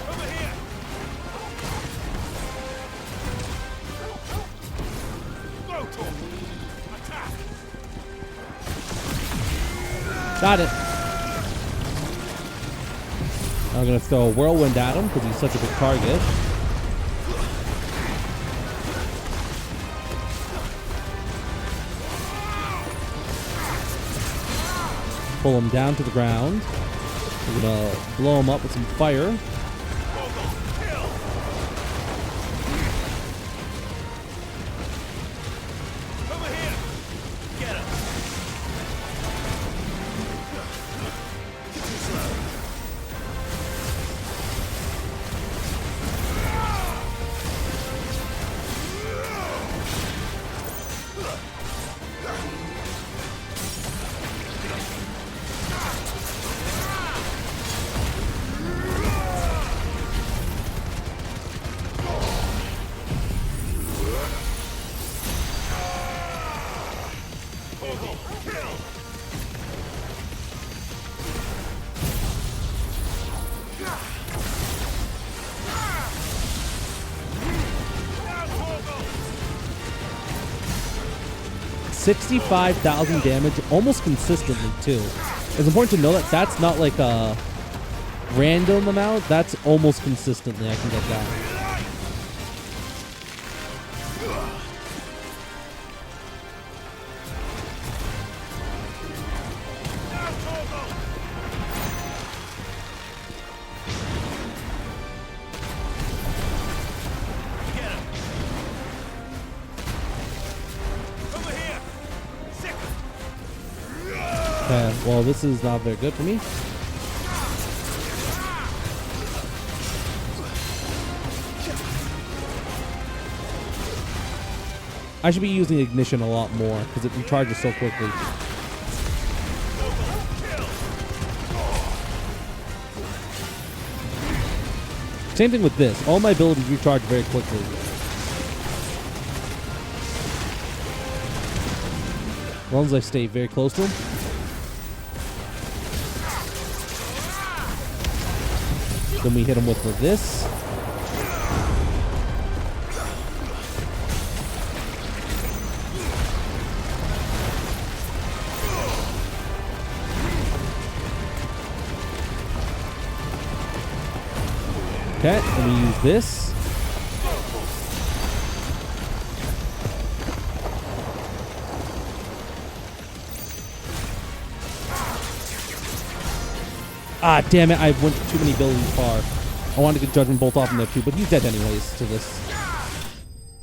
Over here. Go, Torgal. Attack. Got it. I'm going to throw a whirlwind at him because he's such a big target. Pull him down to the ground. We're going to blow him up with some fire. Over here! Get him! $65,000 damage almost consistently too. It's important to know that that's not like a random amount. That's almost consistently I can get that. Okay, well, this is not very good for me. I should be using ignition a lot more because it recharges so quickly. Same thing with this. All my abilities recharge very quickly. As long as I stay very close to him. Then we hit him with this. Okay, let me use this. Ah, damn it, I went too many abilities far. I wanted to get Judgment Bolt off in there too, but he's dead anyways to this.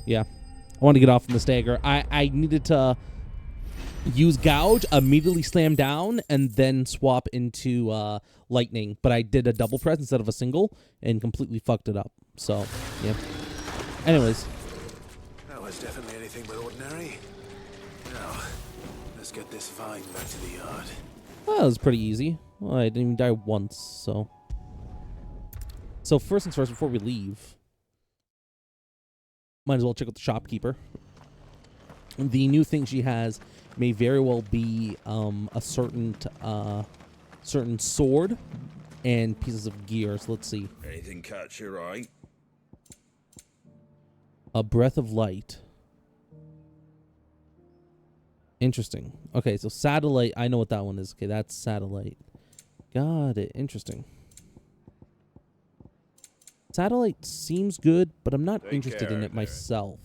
Yeah. I wanted to get off from the stagger. I needed to use Gouge, immediately slam down, and then swap into Lightning. But I did a double press instead of a single and completely fucked it up. So, yeah. Anyways. That was definitely anything but ordinary. Now, let's get this vine back to the yard. Well, that was pretty easy. Well, I didn't even die once, so. So first things first, before we leave, might as well check out the shopkeeper. The new thing she has may very well be a certain sword and pieces of gear. So let's see. Anything catch your eye? A breath of light. Interesting. Okay, so satellite. I know what that one is. Okay, that's satellite. Got it. Interesting. Satellite seems good, but I'm not interested in it myself.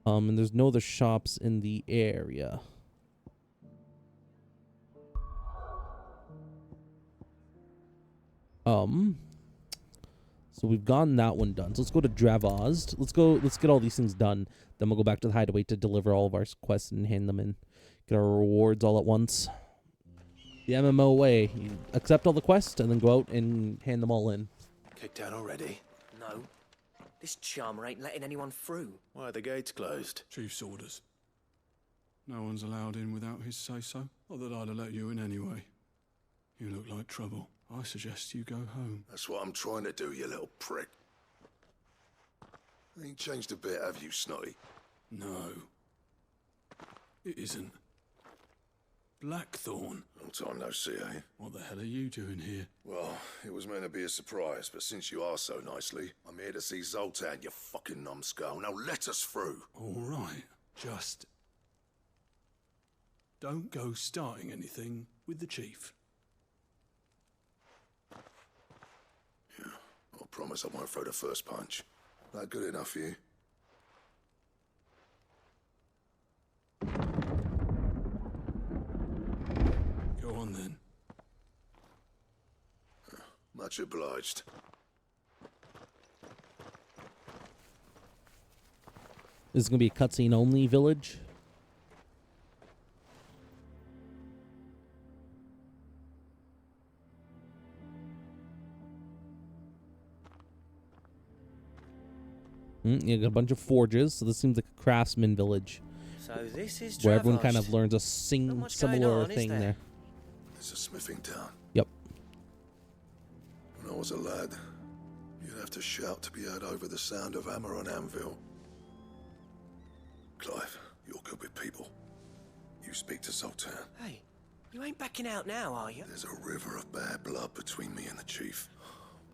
And there's no other shops in the area. So we've gotten that one done. So let's go to Dravozd. Let's get all these things done. Then we'll go back to the hideaway to deliver all of our quests and hand them in. Get our rewards all at once. The MMO way. You accept all the quests and then go out and hand them all in. Kicked out already? No. This charmer ain't letting anyone through. Why are the gates closed? Chief's orders. No one's allowed in without his say-so. Not that I'd have let you in anyway. You look like trouble. I suggest you go home. That's what I'm trying to do, you little prick. Ain't changed a bit, have you, Snotty? No. It isn't. Blackthorn. Long time no see, eh? What the hell are you doing here? Well, it was meant to be a surprise, but since you asked so nicely, I'm here to see Zoltan, you fucking numbskull. Now let us through. All right. Just don't go starting anything with the chief. Yeah, I promise I won't throw the first punch. That good enough for you? Go on then. Much obliged. This is going to be a cutscene only village. You got a bunch of forges, so this seems like a craftsman village. So this is where everyone kind Dravozd. of learns a similar thing there. It's a smithing town. Yep. When I was a lad, you'd have to shout to be heard over the sound of hammer on anvil. Clive, you're good with people. You speak to Zoltan. Hey, you ain't backing out now, are you? There's a river of bad blood between me and the chief.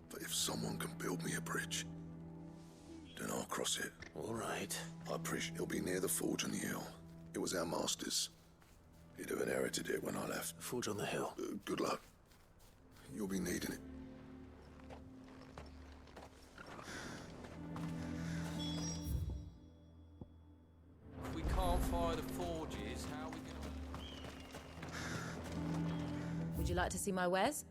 But if someone can build me a bridge, then I'll cross it. All right. I appreciate it'll be near the forge on the hill. It was our master's. He'd have inherited it when I left. Forge on the hill. Good luck. You'll be needing it. If we can't fire the forges, how are we gonna... Would you like to see my wares?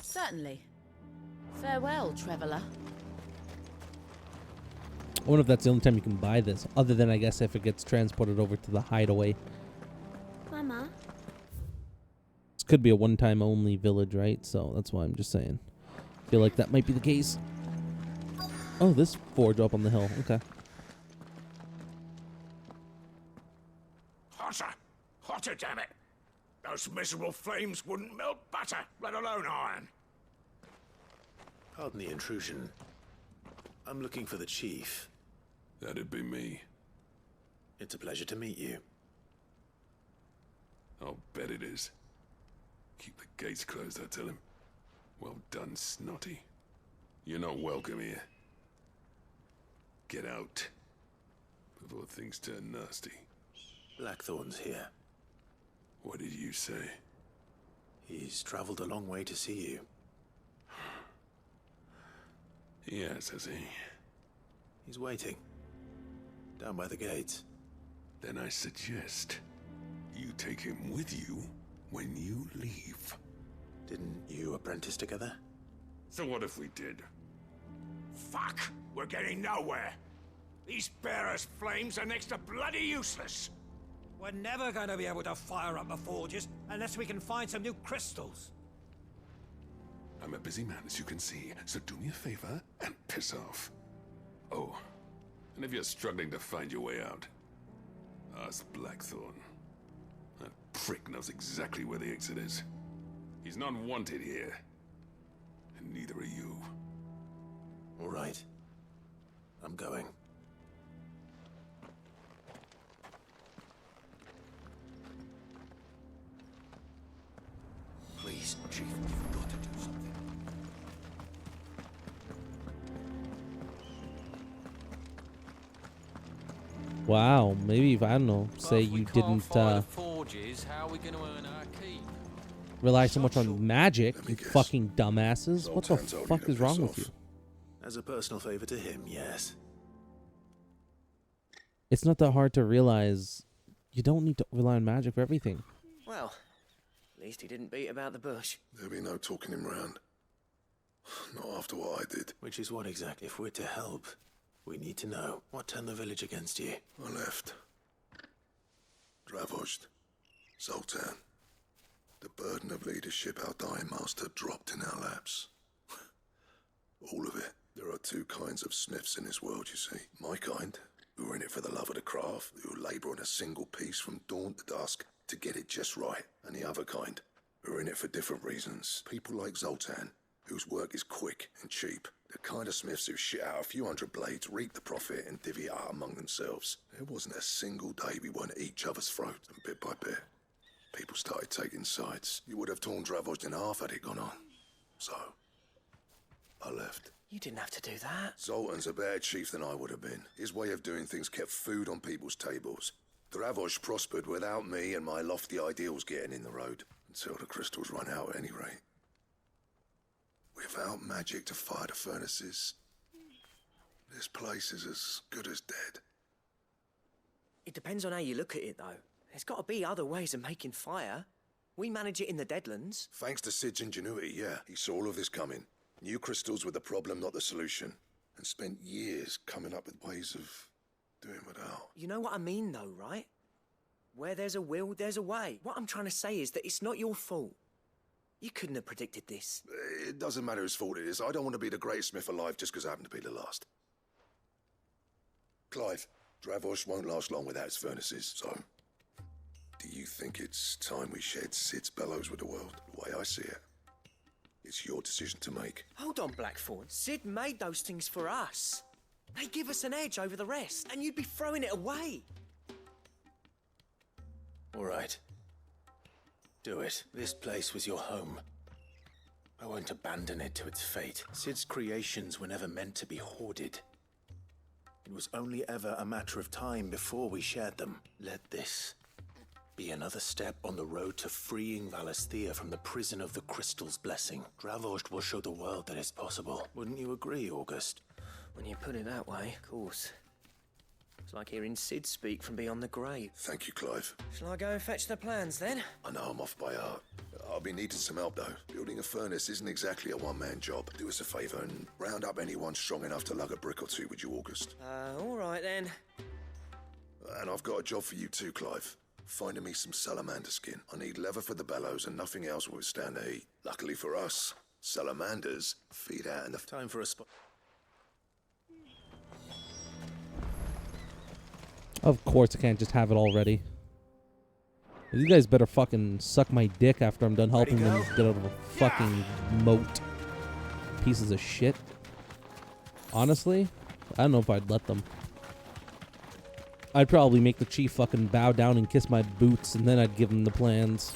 Certainly. Farewell, traveler. I wonder if that's the only time you can buy this, other than I guess if it gets transported over to the hideaway. Mama? This could be a one-time only village, right? So that's why I'm just saying. I feel like that might be the case. Oh, this forge up on the hill. Okay. Hotter! Hotter, damn it! Those miserable flames wouldn't melt butter, let alone iron. Pardon the intrusion. I'm looking for the chief. That'd be me. It's a pleasure to meet you. I'll bet it is. Keep the gates closed, I tell him. Well done, Snotty. You're not welcome here. Get out. Before things turn nasty. Blackthorn's here. What did you say? He's traveled a long way to see you. Yes, has he? He's waiting. Down by the gates. Then I suggest you take him with you when you leave. Didn't you apprentice together? So what if we did? Fuck! We're getting nowhere. These bearers' flames are next to bloody useless. We're never going to be able to fire up the forges unless we can find some new crystals. I'm a busy man, as you can see, so do me a favor and piss off. Oh, and if you're struggling to find your way out, ask Blackthorn. That prick knows exactly where the exit is. He's not wanted here, and neither are you. All right. I'm going. Please, Chief, you've got to do something. Wow, maybe if, I don't know, say you didn't Forges, how are we going to earn our keep? rely so much on magic, you fucking dumbasses. What the fuck is wrong with you? As a personal favor to him, yes. It's not that hard to realize you don't need to rely on magic for everything. Well, at least he didn't beat about the bush. There'll be no talking him round. Not after what I did. Which is what exactly? If we're to help, we need to know what turned the village against you. I left. Dravozd. Zoltan. The burden of leadership our dying master dropped in our laps. All of it. There are two kinds of smiths in this world, you see. My kind, who are in it for the love of the craft, who labour on a single piece from dawn to dusk to get it just right. And the other kind, who are in it for different reasons. People like Zoltan, whose work is quick and cheap. The kind of smiths who shit out a few hundred blades, reap the profit, and divvy it out among themselves. There wasn't a single day we weren't at each other's throats, and bit by bit, people started taking sides. You would have torn Dravozd in half had it gone on. So, I left. You didn't have to do that. Zoltan's a better chief than I would have been. His way of doing things kept food on people's tables. Dravozd prospered without me and my lofty ideals getting in the road. Until the crystals run out at any rate. Without magic to fire the furnaces, this place is as good as dead. It depends on how you look at it, though. There's got to be other ways of making fire. We manage it in the Deadlands. Thanks to Sid's ingenuity, yeah. He saw all of this coming. Knew crystals were the problem, not the solution. And spent years coming up with ways of doing without. You know what I mean, though, right? Where there's a will, there's a way. What I'm trying to say is that it's not your fault. You couldn't have predicted this. It doesn't matter whose fault it is. I don't want to be the greatest smith alive just because I happen to be the last. Clive, Dravozd won't last long without its furnaces, so... Do you think it's time we shared Sid's bellows with the world? The way I see it. It's your decision to make. Hold on, Blackthorn. Sid made those things for us. They give us an edge over the rest, and you'd be throwing it away. All right. Do it. This place was your home. I won't abandon it to its fate. Sid's creations were never meant to be hoarded. It was only ever a matter of time before we shared them. Let this be another step on the road to freeing Valisthea from the prison of the Crystal's blessing. Dravozd will show the world that it's possible. Wouldn't you agree, August? When you put it that way, of course. It's like hearing Sid speak from beyond the grave. Thank you, Clive. Shall I go and fetch the plans, then? I know I'm off by heart. I'll be needing some help, though. Building a furnace isn't exactly a one-man job. Do us a favour and round up anyone strong enough to lug a brick or two, would you, August? All right, then. And I've got a job for you too, Clive. Finding me some salamander skin. I need leather for the bellows and nothing else will withstand the heat. Luckily for us, salamanders feed out in the... Time for a spot. Of course I can't just have it all ready. You guys better fucking suck my dick after I'm done helping them get out of a fucking moat. Pieces of shit. Honestly, I don't know if I'd let them. I'd probably make the chief fucking bow down and kiss my boots, and then I'd give him the plans.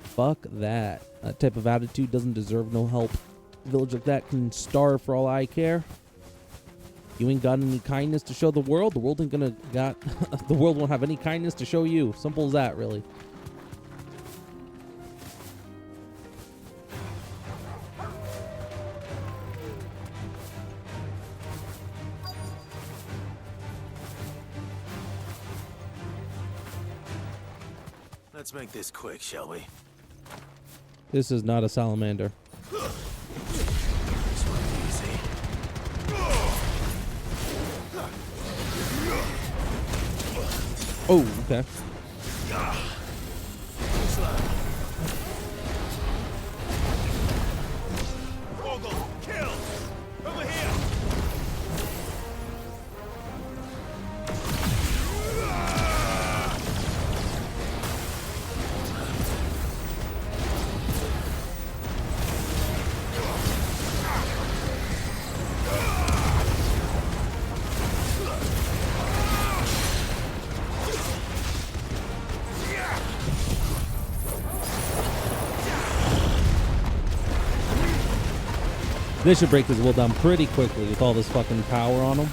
Fuck that. That type of attitude doesn't deserve no help. A village like that can starve for all I care. You ain't got any kindness to show the world ain't gonna got the world won't have any kindness to show you. Simple as that, really. Let's make this quick, shall we? This is not a salamander. This one easy. Oh, okay. Kill! Over here! This should break his will down pretty quickly with all this fucking power on him.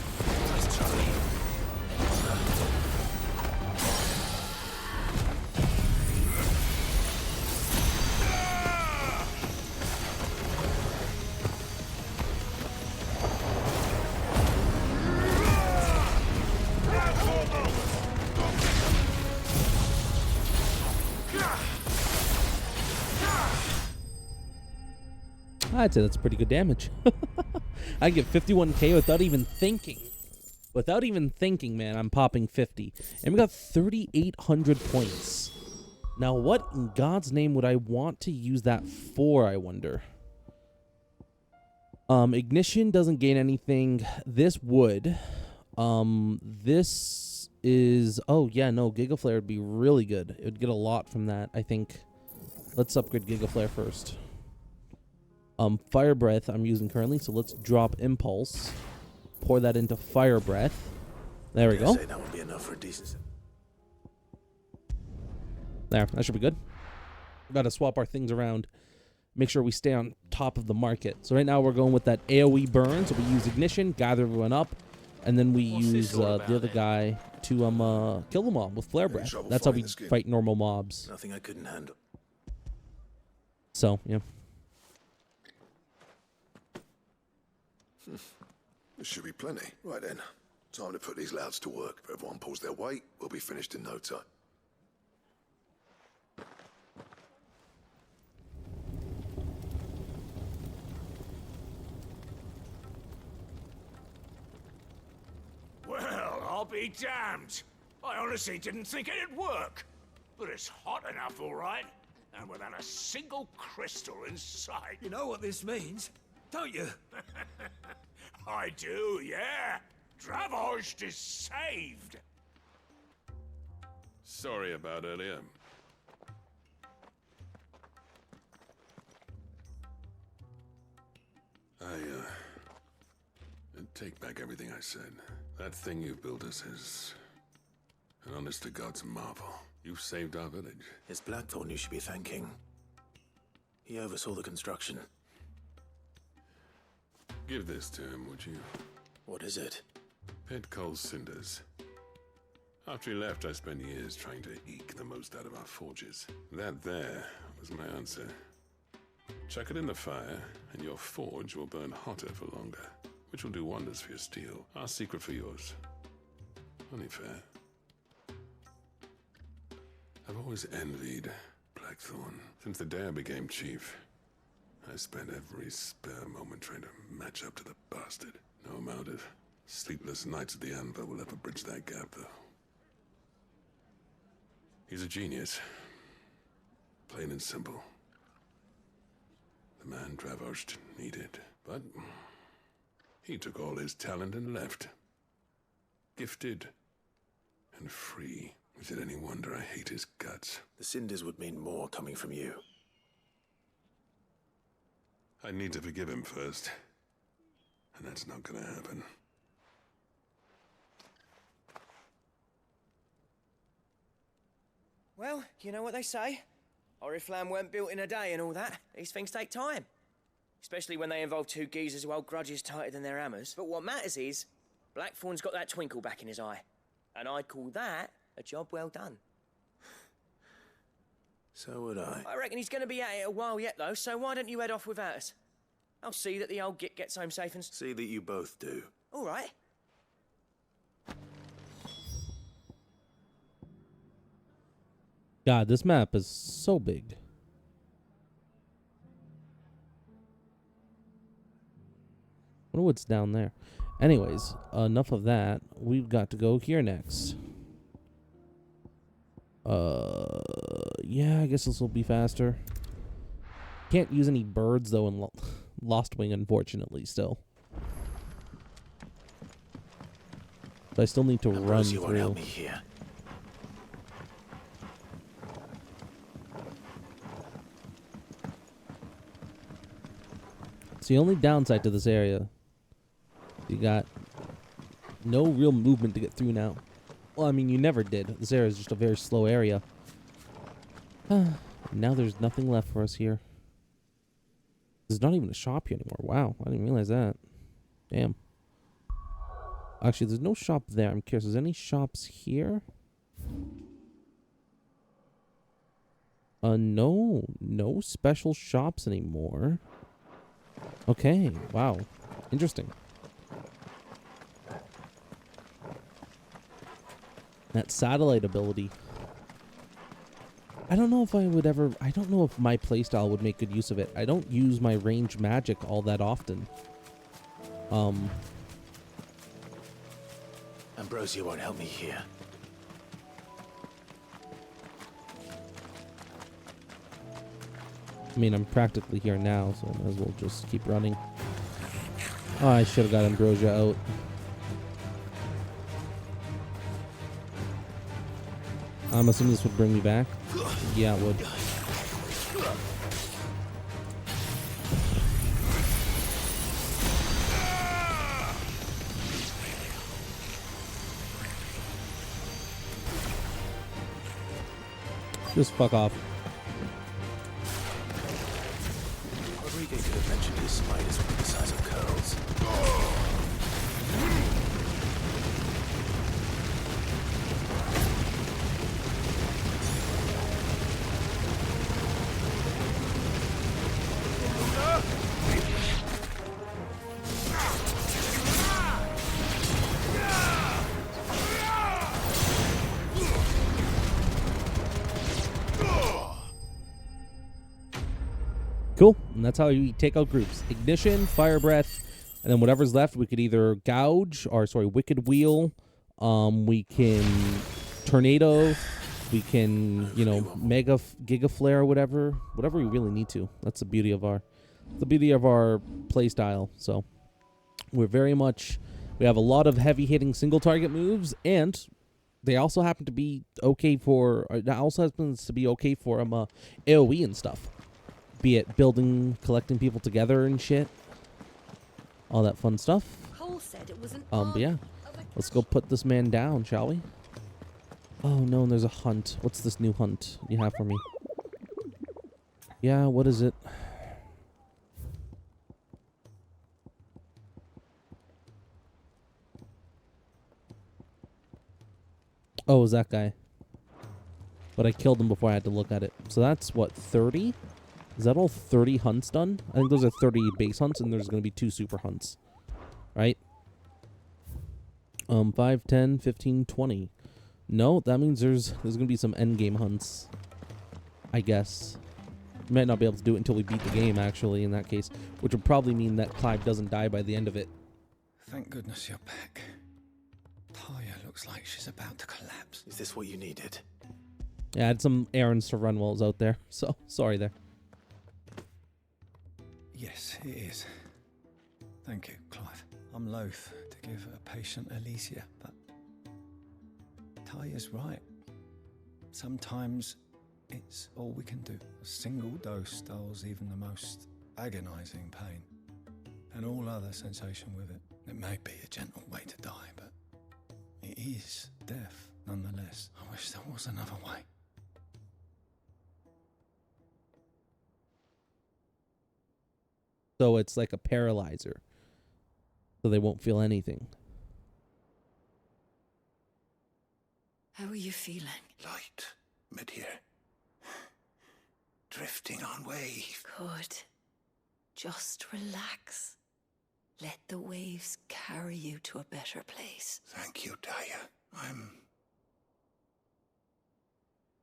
Nice, Charlie. I'd say that's pretty good damage. I get 51k without even thinking. Without even thinking, man, I'm popping 50. And we got 3,800 points. Now, what in God's name would I want to use that for, I wonder? Ignition doesn't gain anything. This would. This is... Oh, yeah, no, Giga Flare would be really good. It would get a lot from that, I think. Let's upgrade Giga Flare first. Fire Breath I'm using currently, so let's drop Impulse. Pour that into Fire Breath. There we go. Say that would be enough for decency. There, that should be good. We've got to swap our things around. Make sure we stay on top of the market. So right now we're going with that AoE burn. So we use Ignition, gather everyone up, and then we use the other guy to kill the mob with Flare Breath. That's how we fight normal mobs. Nothing I couldn't handle. So, yeah. There should be plenty. Right then. Time to put these louds to work. If everyone pulls their weight, we'll be finished in no time. Well, I'll be damned. I honestly didn't think it'd work. But it's hot enough, all right. And without a single crystal in sight. You know what this means, don't you? I do, yeah. Dravost is saved. Sorry about earlier. Take back everything I said. That thing you built us is an honest-to-God's marvel. You've saved our village. It's Blackthorn you should be thanking. He oversaw the construction. Give this to him, would you? What is it? Pit Coal's cinders. After he left, I spent years trying to eke the most out of our forges. That there was my answer. Chuck it in the fire, and your forge will burn hotter for longer, which will do wonders for your steel. Our secret for yours. Only fair. I've always envied Blackthorn. Since the day I became chief, I spent every spare moment trying to match up to the bastard. No amount of sleepless nights at the anvil will ever bridge that gap, though. He's a genius. Plain and simple. The man Dravost needed. But he took all his talent and left. Gifted and free. Is it any wonder I hate his guts? The cinders would mean more coming from you. I need to forgive him first. And that's not gonna happen. Well, you know what they say. Oriflamme weren't built in a day and all that. These things take time. Especially when they involve two geezers who hold grudges tighter than their hammers. But what matters is, Blackthorn's got that twinkle back in his eye. And I'd call that a job well done. So would I. I reckon he's going to be at it a while yet, though, so why don't you head off without us? I'll see that the old git gets home safe and... See that you both do. All right. God, this map is so big. I wonder what's down there. Anyways, enough of that. We've got to go here next. Yeah, I guess this will be faster. Can't use any birds, though, in Lost Wing, unfortunately, still. But I still need to run you won't through. help me here. It's the only downside to this area. You got no real movement to get through now. Well, I mean, you never did. This area is just a very slow area. Now there's nothing left for us here. There's not even a shop here anymore. Wow, I didn't realize that. Damn. Actually, there's no shop there. I'm curious, is there any shops here? No. No special shops anymore. Okay, wow. Interesting. That satellite ability. I don't know if I would ever... I don't know if my playstyle would make good use of it. I don't use my ranged magic all that often. Ambrosia won't help me here. I mean, I'm practically here now, so I might as well just keep running. Oh, I should have got Ambrosia out. I'm assuming this would bring me back. Yeah, it would. Just fuck off. Rodriguez could have mentioned his spiders were the size of curls. Cool. And that's how you take out groups. Ignition, fire breath, and then whatever's left, we could either gouge, or sorry, wicked wheel. We can tornado. We can, you know, giga flare, whatever we really need to. That's the beauty of our play style. So we're very much, we have a lot of heavy hitting single target moves, and they also happen to be okay for, that also happens to be okay for AoE and stuff. Be it building, collecting people together and shit. All that fun stuff. Cole said it was an But yeah. Let's go put this man down, shall we? Oh no, and there's a hunt. What's this new hunt you have for me? Yeah, what is it? Oh, it was that guy. But I killed him before I had to look at it. So that's what, 30? Is that all 30 hunts done? I think those are 30 base hunts, and there's going to be 2 super hunts. Right? 5, 10, 15, 20. No, that means there's going to be some endgame hunts. I guess. We might not be able to do it until we beat the game, actually, in that case. Which would probably mean that Clive doesn't die by the end of it. Thank goodness you're back. Talia looks like she's about to collapse. Is this what you needed? Yeah, I had some errands to run while I was out there. So, sorry there. Yes, it is. Thank you, Clive. I'm loath to give a patient Elysia, but Talia's right. Sometimes it's all we can do. A single dose dulls even the most agonizing pain, and all other sensation with it. It may be a gentle way to die, but it is death nonetheless. I wish there was another way. So it's like a paralyzer. So they won't feel anything. How are you feeling? Light. Mid-here. Drifting on waves. Good. Just relax. Let the waves carry you to a better place. Thank you, Talia. I'm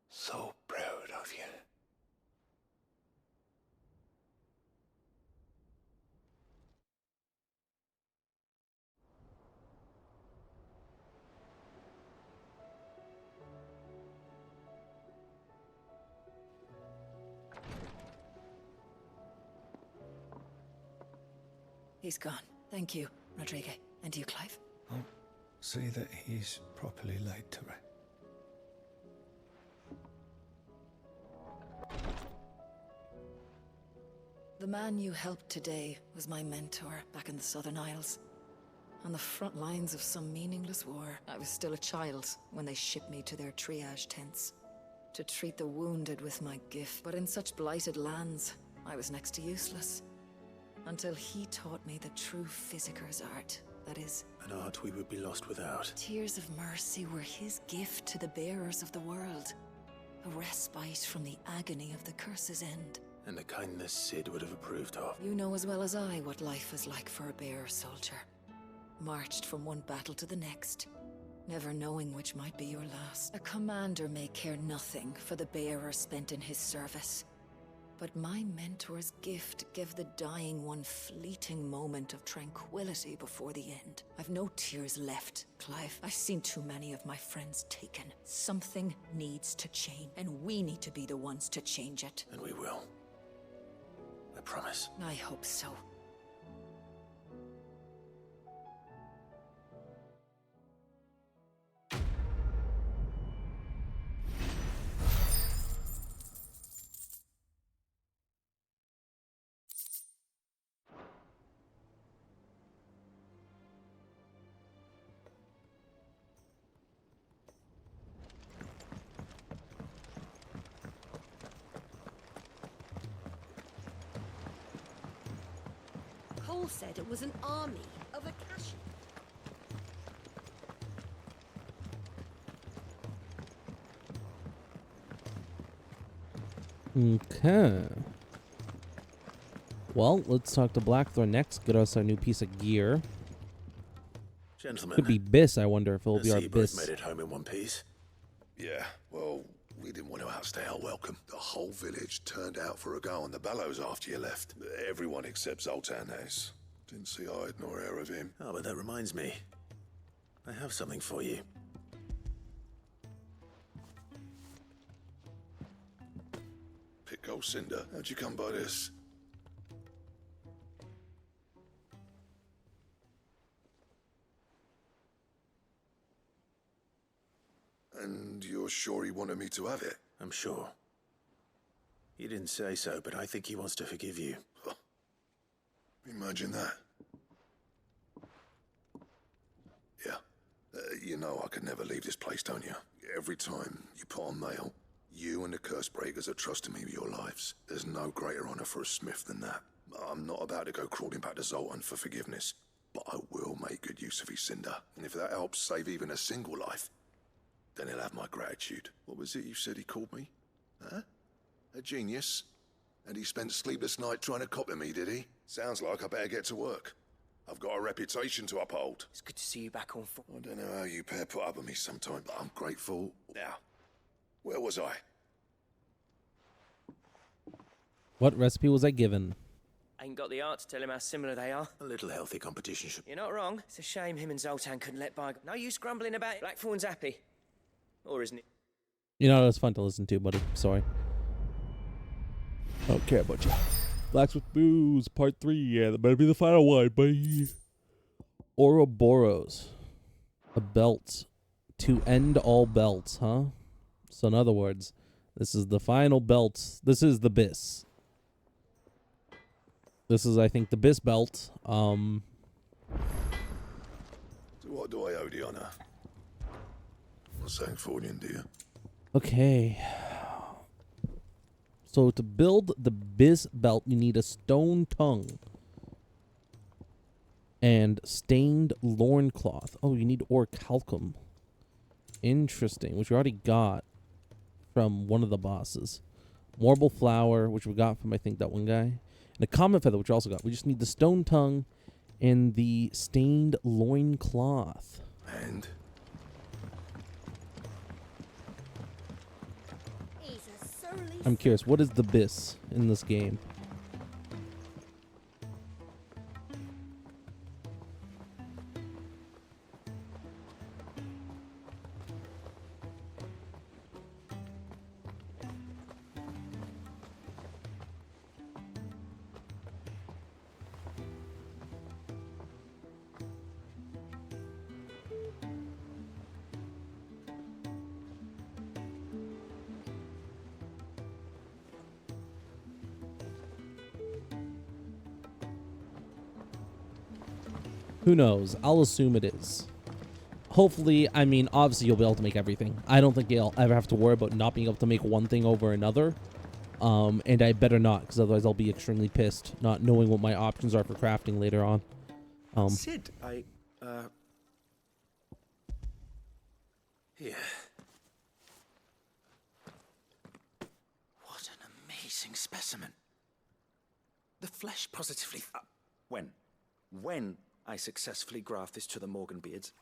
so proud of you. He's gone. Thank you, Rodriguez. And you, Clive? I'll see that he's properly laid to rest. The man you helped today was my mentor back in the Southern Isles. On the front lines of some meaningless war. I was still a child when they shipped me to their triage tents to treat the wounded with my gift. But in such blighted lands, I was next to useless. Until he taught me the true physicker's art. That is, an art we would be lost without. Tears of mercy were his gift to the bearers of the world. A respite from the agony of the curse's end. And a kindness Sid would have approved of. You know as well as I what life is like for a bearer soldier. Marched from one battle to the next. never knowing which might be your last. A commander may care nothing for the bearer spent in his service. But my mentor's gift gave the dying one fleeting moment of tranquility before the end. I've no tears left, Clive. I've seen too many of my friends taken. Something needs to change, and we need to be the ones to change it. And we will. I promise. I hope so. Cole said it was an army of Akashi. Okay. Well, let's talk to Blackthorn next. Get us our new piece of gear. Gentlemen. Could be Biss. I wonder if it'll be I our see you both Biss. made it home in one piece. Yeah, well, we didn't want to outstay our welcome. The whole village turned out for a go on the bellows after you left. Everyone except Zoltan has. Didn't see hide nor hair of him. Oh, but that reminds me. I have something for you. Pick old Cinder. How'd you come by this? And you're sure he wanted me to have it? I'm sure. You didn't say so, but I think he wants to forgive you. Huh. Imagine that. Yeah. You know I could never leave this place, don't you? Every time you put on mail, you and the curse breakers are trusting me with your lives. There's no greater honor for a smith than that. I'm not about to go crawling back to Zoltan for forgiveness, but I will make good use of his Cinder. And if that helps save even a single life, then he'll have my gratitude. What was it you said he called me? Huh? A genius? And he spent sleepless night trying to copy me, did he? Sounds like I better get to work. I've got a reputation to uphold. It's good to see you back on foot. I don't know how you pair put up with me sometime, but I'm grateful. Now, where was I? What recipe was I given? Ain't got the art to tell him how similar they are. A little healthy competition should... You're not wrong. It's a shame him and Zoltan couldn't let by... No use grumbling about it. Blackthorn's happy. Or isn't it? You know, it's fun to listen to, buddy. Sorry. I don't care about you. Blacksmith Booze, Part 3. Yeah, that better be the final one, buddy. Ouroboros. A belt. To end all belts, huh? So in other words, this is the final belt. This is the Biss. This is, I think, the Biss belt. So what do I owe the honor? Not saying fortune, do you? Okay. So to build the Biss belt, you need a stone tongue and stained loincloth. Oh, you need orichalcum. Interesting, which we already got from one of the bosses. Marble flower, which we got from, I think, that one guy. And a comet feather, which we also got. We just need the stone tongue and the stained loincloth. And? I'm curious, what is the Biss in this game? Who knows? I'll assume it is. Hopefully, I mean, obviously you'll be able to make everything. I don't think you'll ever have to worry about not being able to make one thing over another. And I better not, because otherwise I'll be extremely pissed, not knowing what my options are for crafting later on. Sid, Here. What an amazing specimen. The flesh positively... When I successfully graft this to the Morgan beards,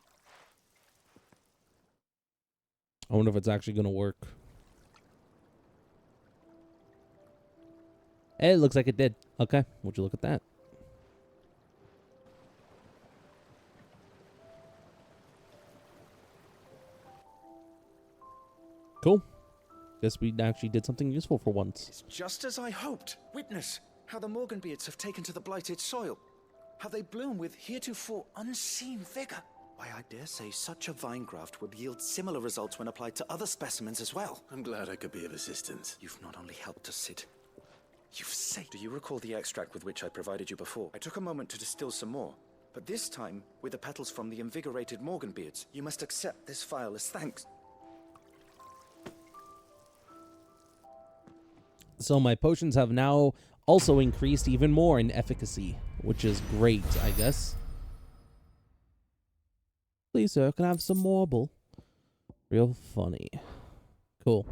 I wonder if it's actually going to work. Hey, it looks like it did. Okay, would you look at that? Cool. Guess we actually did something useful for once. It's just as I hoped. Witness how the Morganbeards have taken to the blighted soil. How they bloom with heretofore unseen vigor. Why, I dare say such a vine graft would yield similar results when applied to other specimens as well. I'm glad I could be of assistance. You've not only helped us, Sid. You've saved. Do you recall the extract with which I provided you before? I took a moment to distill some more, but this time with the petals from the invigorated Morganbeards. You must accept this vial as thanks. So my potions have now also increased even more in efficacy, which is great, I guess. Please, sir, can I have some marble? Real funny. Cool.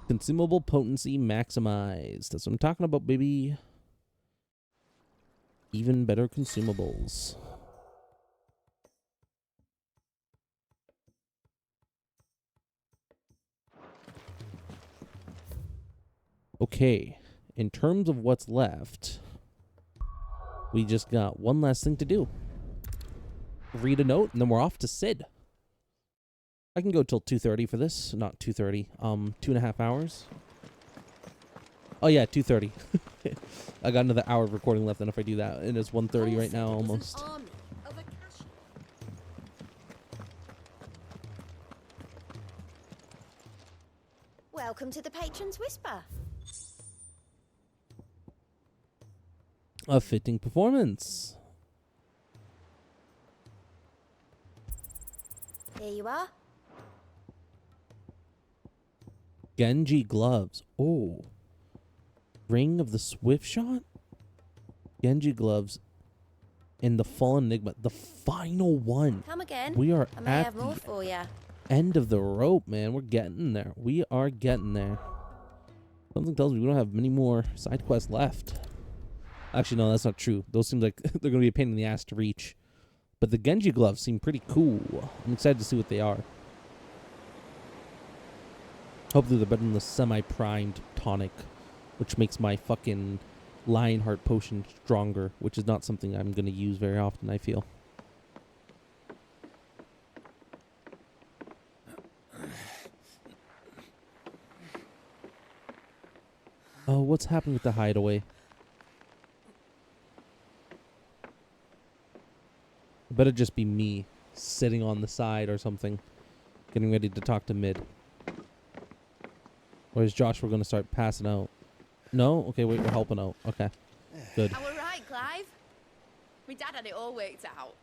Consumable potency maximized. That's what I'm talking about, baby. Even better consumables. Okay. In terms of what's left, we just got one last thing to do. Read a note, and then we're off to Sid. I can go till 2:30 for this. Not 2:30. 2.5 hours. Oh yeah, 2:30. I got another hour of recording left, and if I do that, and it's 1:30 right now almost. Welcome to the Patron's Whisper. A fitting performance. Here you are. Genji gloves. Oh. Ring of the Swift Shot? Genji gloves. And the Fallen Enigma. The final one. Come again. We are I may at have more the for you. end of the rope, man. We're getting there. We are getting there. Something tells me we don't have many more side quests left. Actually, no, that's not true. Those seem like they're going to be a pain in the ass to reach. But the Genji gloves seem pretty cool. I'm excited to see what they are. Hopefully they're better than the semi-primed tonic, which makes my fucking Lionheart potion stronger, which is not something I'm going to use very often, I feel. Oh, what's happened with the hideaway? It better just be me sitting on the side or something, getting ready to talk to Mid. Or is Joshua going to start passing out? No? Okay, wait, we're helping out. Okay, good. Oh, we're right, Clive. My dad had it all worked out.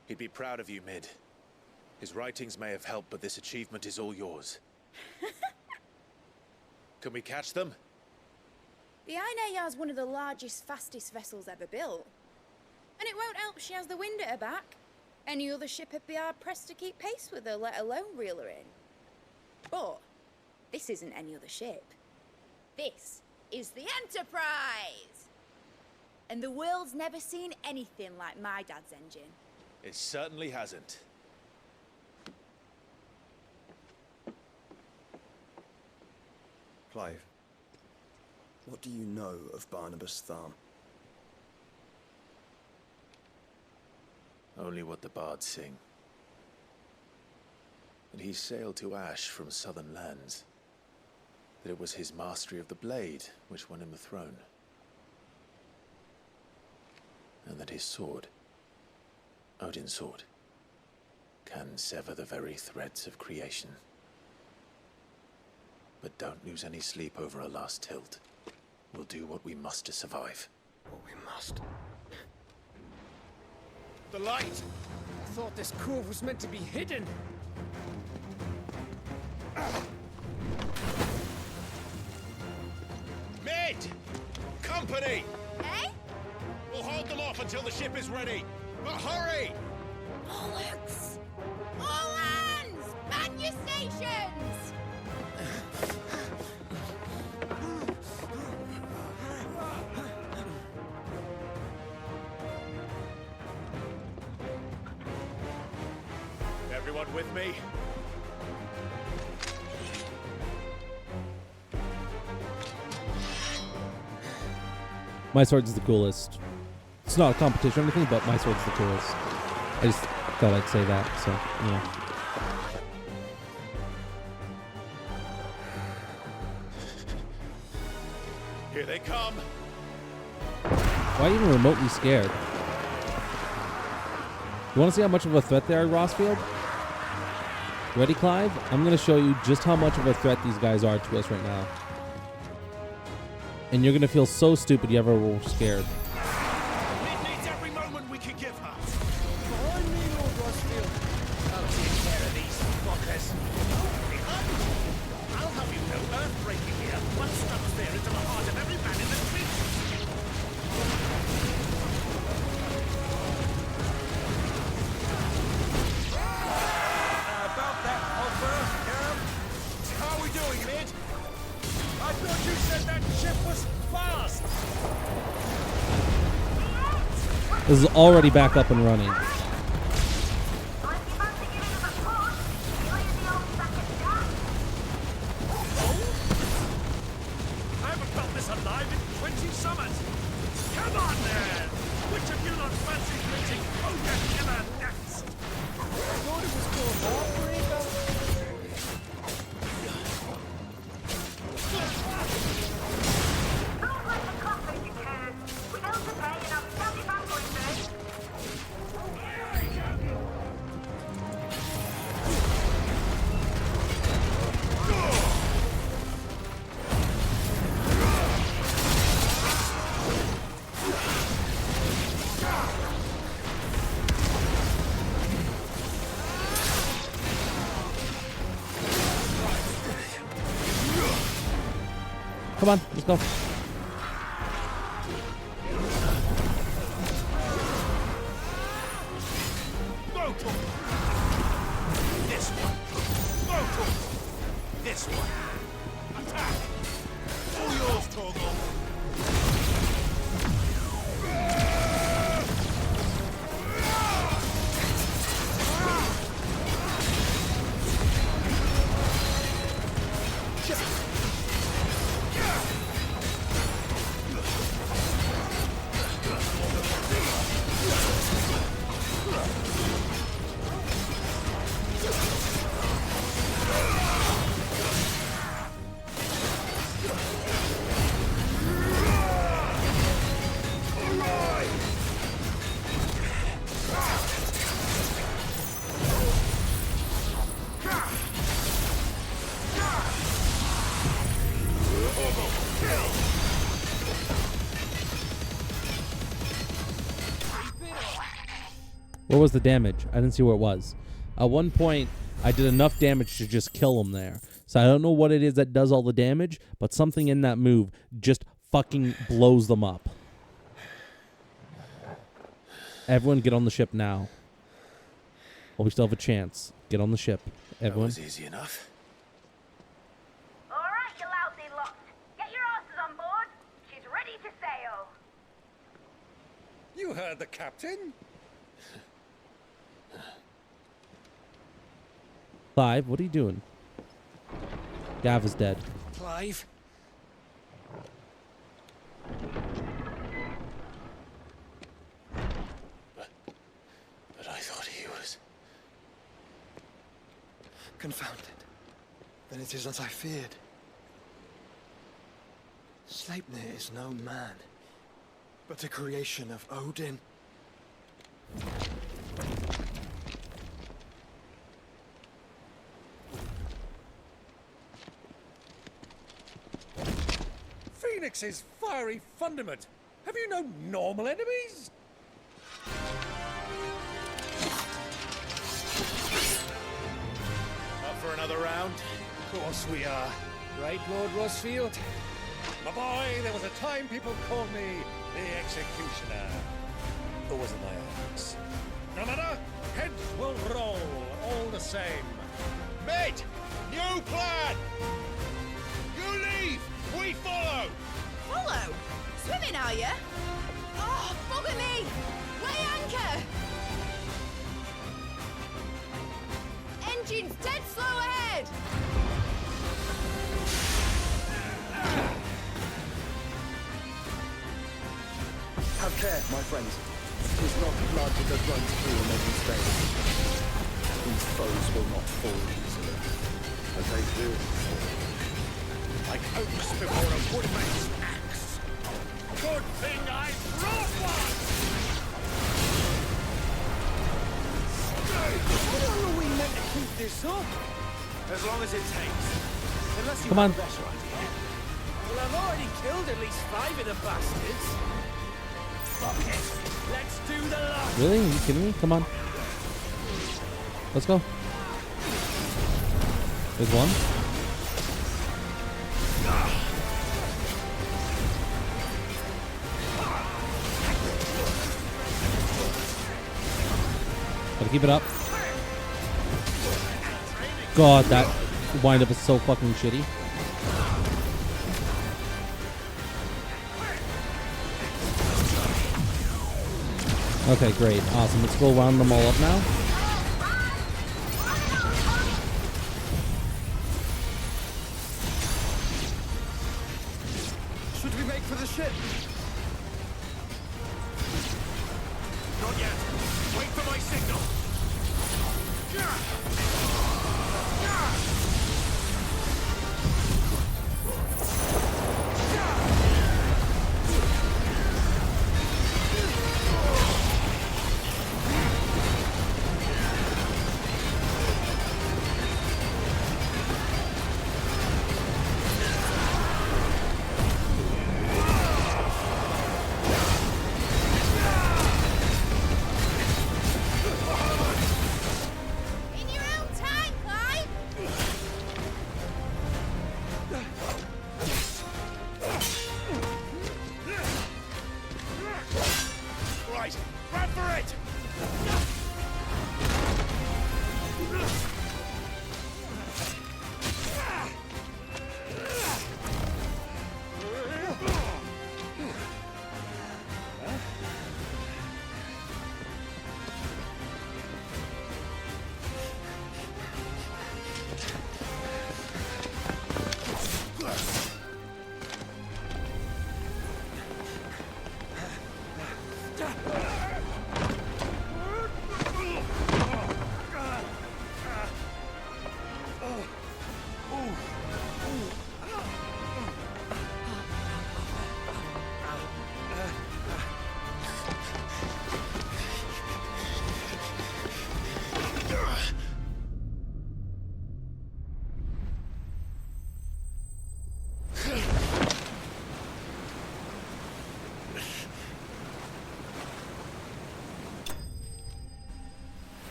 He'd be proud of you, Mid. His writings may have helped, but this achievement is all yours. Can we catch them? The Aina is one of the largest, fastest vessels ever built. And it won't help she has the wind at her back. Any other ship would be hard-pressed to keep pace with her, let alone reel her in. But this isn't any other ship. This is the Enterprise! And the world's never seen anything like my dad's engine. It certainly hasn't. Clive, what do you know of Barnabas Tharm? Only what the bards sing. That he sailed to Ash from southern lands. That it was his mastery of the blade which won him the throne. And that his sword, Odin's sword, can sever the very threads of creation. But don't lose any sleep over a last tilt. We'll do what we must to survive. What we must. The light! I thought this cove was meant to be hidden. Mid! Company! Eh? We'll hold them off until the ship is ready. But hurry! Bollocks! All hands! Man your stations! Everyone with me? My sword is the coolest. It's not a competition or anything, but my sword's the coolest. I just thought I'd say that, so, you know. Here they come. Why even remotely scared? You want to see how much of a threat they are, Rossfield? Ready, Clive? I'm going to show you just how much of a threat these guys are to us right now. And you're going to feel so stupid you ever were scared. It needs every moment we can give her. Behind me, Lord Rossfield. I'll take care of these fuckers. Behind me. I'll have you know, earthbreaking here must struck fear into the heart of every man in the street. About that offer, Cam. How are we doing, mate? I thought you said that ship was fast. This is already back up and running. I haven't felt this alive in 20 summers. Come on, then. Which of you not fancy reaching Ogre Killer next? I thought it was called Heartbreaker. Come on, let's go. This one. This one. Attack. All yours, Torgal. What was the damage? I didn't see where it was. At one point, I did enough damage to just kill him there. So I don't know what it is that does all the damage, but something in that move just fucking blows them up. Everyone get on the ship now. Well, we still have a chance. Get on the ship. Everyone. That was easy enough. Alright, you lousy lot. Get your asses on board. She's ready to sail. You heard the captain. Clive, what are you doing? Gav is dead. Clive? But I thought he was... Confounded. Then it is as I feared. Sleipnir is no man, but a creation of Odin. Phoenix's fiery fundament. Have you no normal enemies? Up for another round? Of course we are. Right, Lord Rossfield? My boy, there was a time people called me the Executioner. Or was it my axe? No matter, heads will roll all the same. Mate! New plan! You leave! We follow! Follow? Swimming, are you? Oh, bugger me! Weigh anchor! Engine's dead slow ahead! care, my friends. It is not blood that runs through in every vein. These foes will not fall easily, but they will fall. Like oaks before a woodman's axe. Good thing I brought one! How long are we meant to keep this up? As long as it takes. Unless you Come on. have a better idea. Well, I've already killed at least 5 of the bastards. Fuck it. Let's do the lot. Really? Are you kidding me? Come on. Let's go. There's one. Gotta keep it up. God, that wind-up is so fucking shitty. Okay, great. Awesome. Let's go round them all up now. Should we make for the ship? Not yet. Wait for my signal. In your own time, Clive! Right, run for it!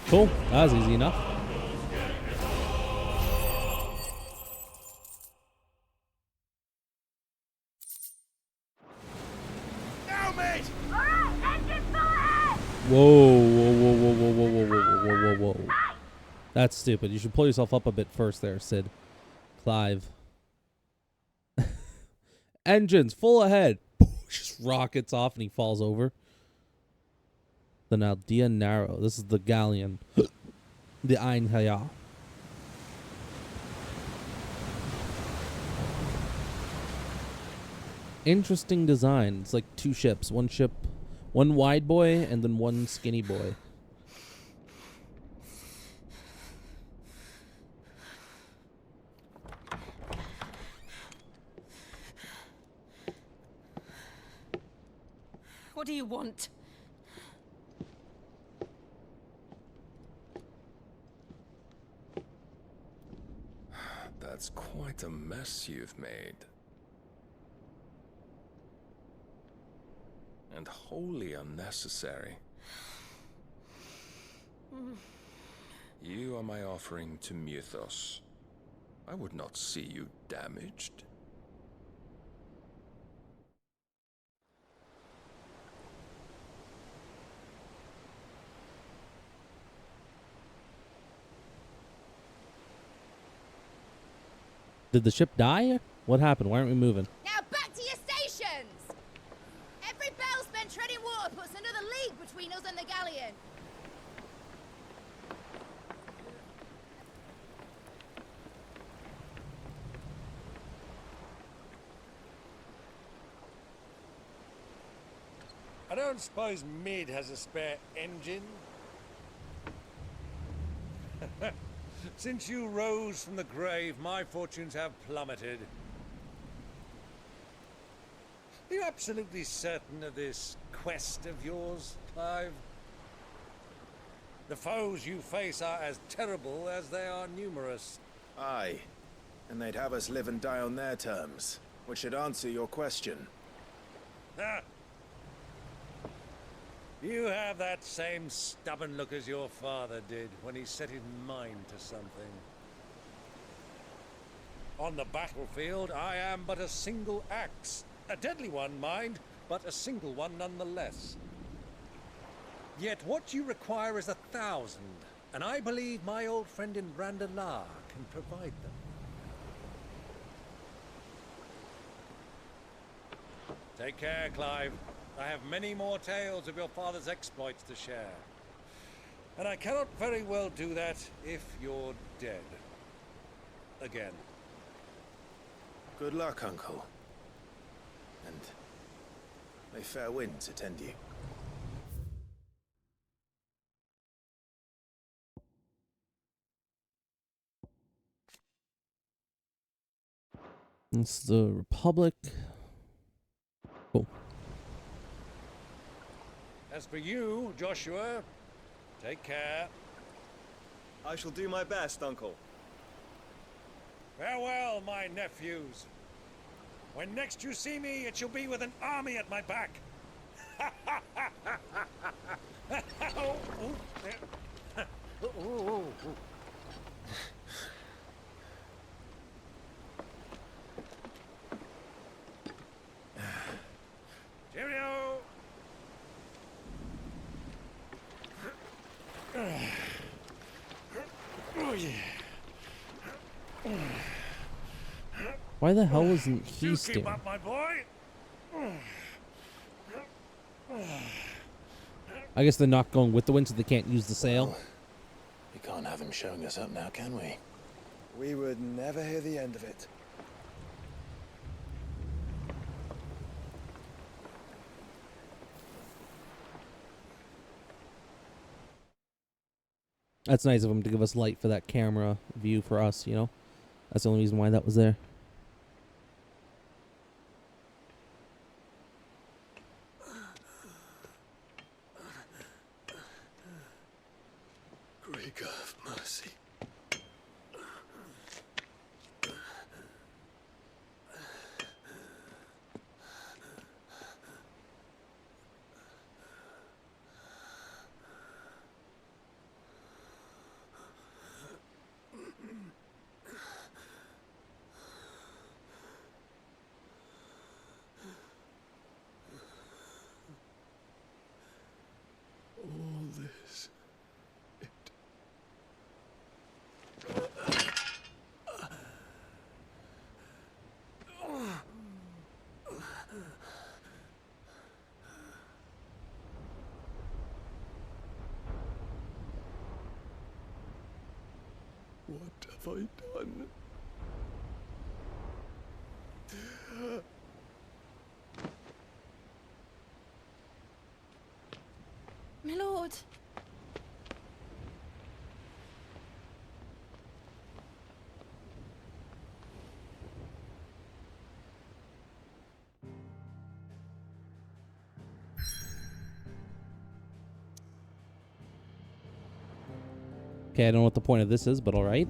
Cool. That was easy enough. Now, mate! Alright, engine full ahead! Whoa, whoa, whoa, whoa, whoa, whoa, whoa, whoa, whoa, whoa, whoa. That's stupid. You should pull yourself up a bit first there, Sid. Clive. Engines, full ahead. Just rockets off and he falls over. The Naldea Narrow. This is the galleon. The Ein Hayah. Interesting design. It's like two ships. One ship, one wide boy and then one skinny boy. What do you want? That's quite a mess you've made. And wholly unnecessary. You are my offering to Mythos. I would not see you damaged. Did the ship die? What happened? Why aren't we moving? Now back to your stations! Every bell spent treading water puts another league between us and the galleon. I don't suppose Mid has a spare engine? Since you rose from the grave, my fortunes have plummeted. Are you absolutely certain of this quest of yours, Clive? The foes you face are as terrible as they are numerous. Aye, and they'd have us live and die on their terms, which should answer your question. Ah. You have that same stubborn look as your father did when he set his mind to something. On the battlefield, I am but a single axe. A deadly one, mind, but a single one nonetheless. Yet what you require is 1,000, and I believe my old friend in Randalar can provide them. Take care, Clive. I have many more tales of your father's exploits to share. And I cannot very well do that if you're dead. Again. Good luck, Uncle. And may fair winds attend you. It's the Republic. Cool. As for you, Joshua, take care. I shall do my best, Uncle. Farewell, my nephews. When next you see me, it shall be with an army at my back. Oh, oh, Cheerio! Oh, yeah. Why the hell isn't he You steering? keep up, my boy. I guess they're not going with the wind, so they can't use the sail. We can't have him showing us up now, can we? We would never hear the end of it. That's nice of him to give us light for that camera view for us, you know? That's the only reason why that was there. Great God of mercy. All this. What have I done? My lord. Okay, I don't know what the point of this is, but alright.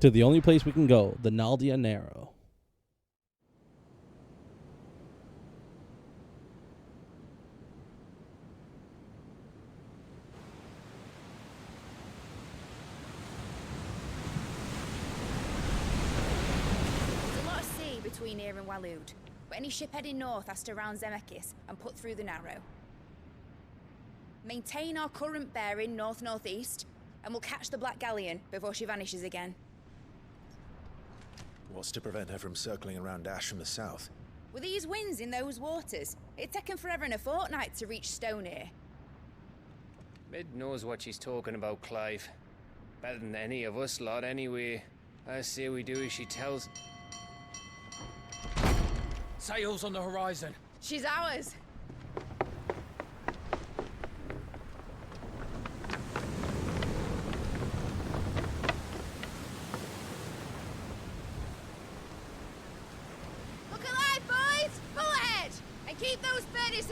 To the only place we can go, the Naldia Narrow. There's a lot of sea between here and Waloed, but any ship heading north has to round Zemeckis and put through the Narrow. Maintain our current bearing north-northeast, and we'll catch the Black Galleon before she vanishes again. What's to prevent her from circling around Ash from the south? With these winds in those waters, it'd taken forever and a fortnight to reach Stonehenge. Mid knows what she's talking about, Clive. Better than any of us lot, anyway. I say we do as she tells. Sails on the horizon. She's ours.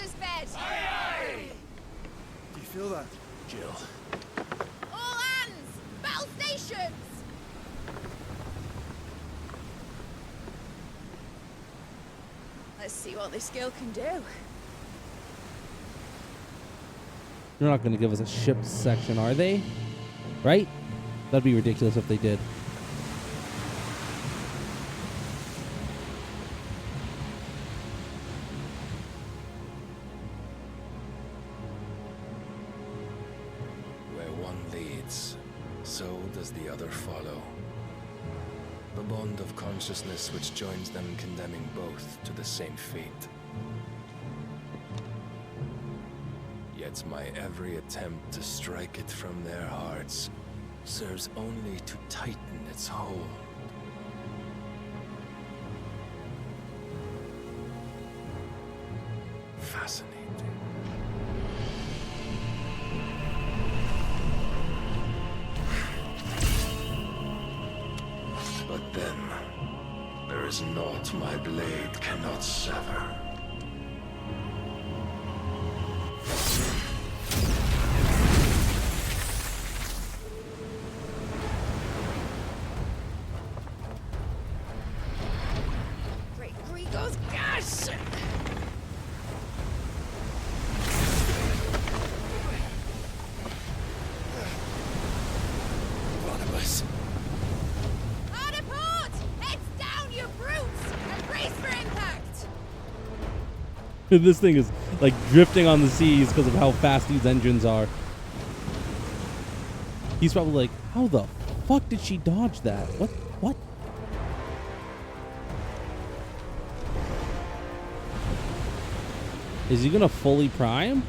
Hunter's bed! Do you feel that? Jill. All hands! Battle stations! Let's see what this girl can do. They're not going to give us a ship section, are they? Right? That'd be ridiculous if they did. Where one leads, so does the other follow. The bond of consciousness which joins them condemning both to the same fate. Yet my every attempt to strike it from their hearts serves only to tighten its hold. Fascinating. But then, there is naught my blade cannot sever. Great Gregor's gas! Barnabas. Hard a port! Heads down, you brutes! And brace for impact! This thing is like drifting on the seas because of how fast these engines are. He's probably like, how the fuck did she dodge that? What? Is he gonna fully prime?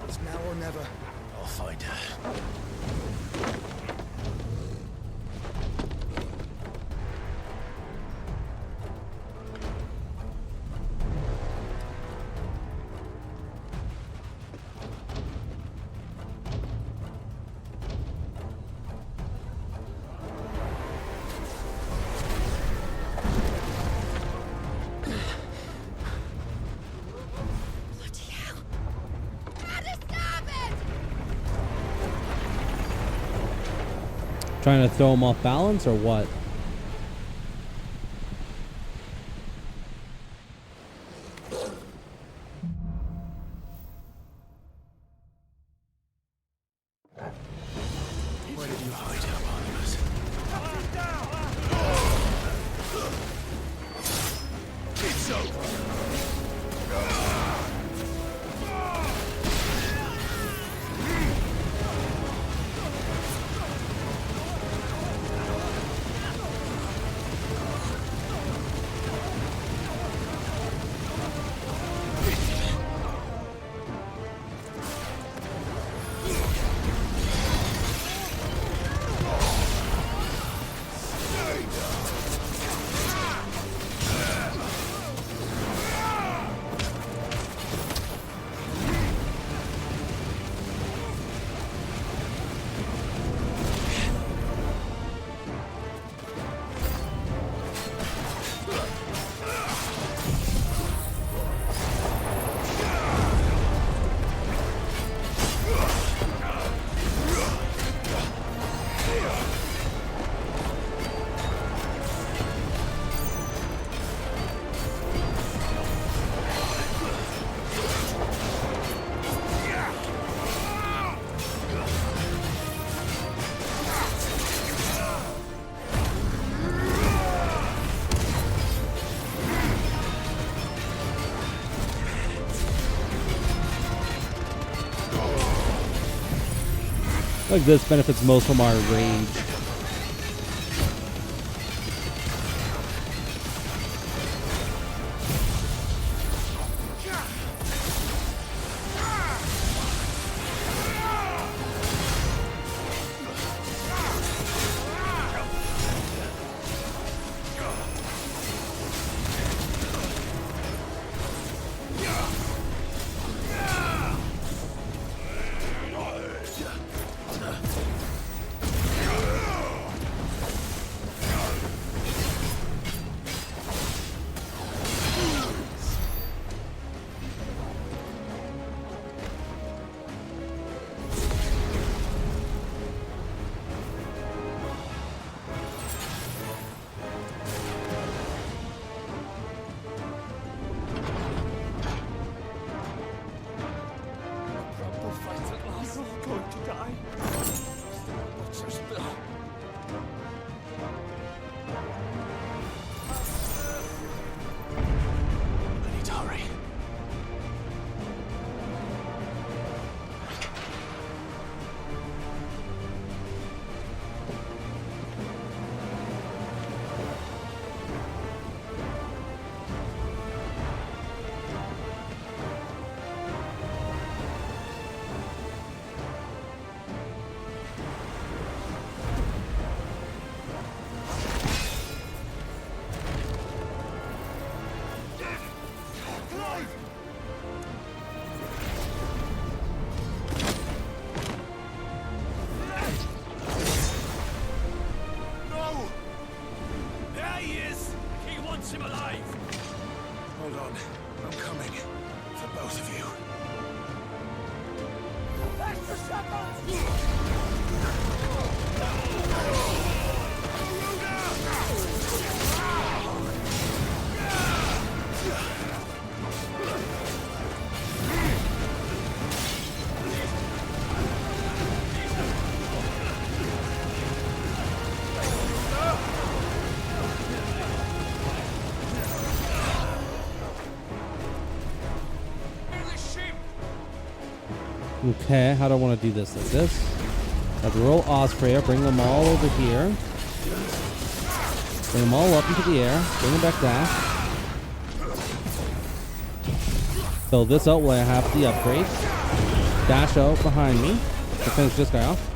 It's now or never. I'll find her. Trying to throw him off balance or what? Where did you hide her, Barnabas? It's over. Like this benefits most from our rage. Okay, how do I want to do this? Like this? I have to roll Osprey, bring them all over here. Bring them all up into the air. Bring them back down. Fill this out while I have the upgrade. Dash out behind me to finish this guy off.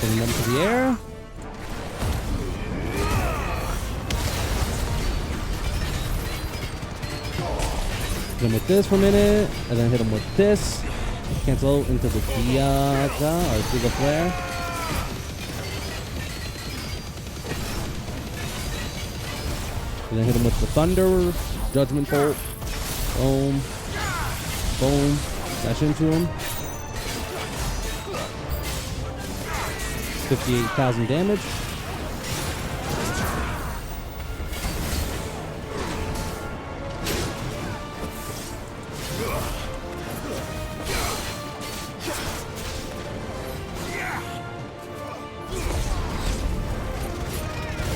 Bring them to the air. Hit him with this for a minute, and then hit him with this. Cancel into the Diaga, or through the flare. And then hit him with the Thunder, Judgment Bolt. Boom. Boom. Dash into him. 58,000 damage.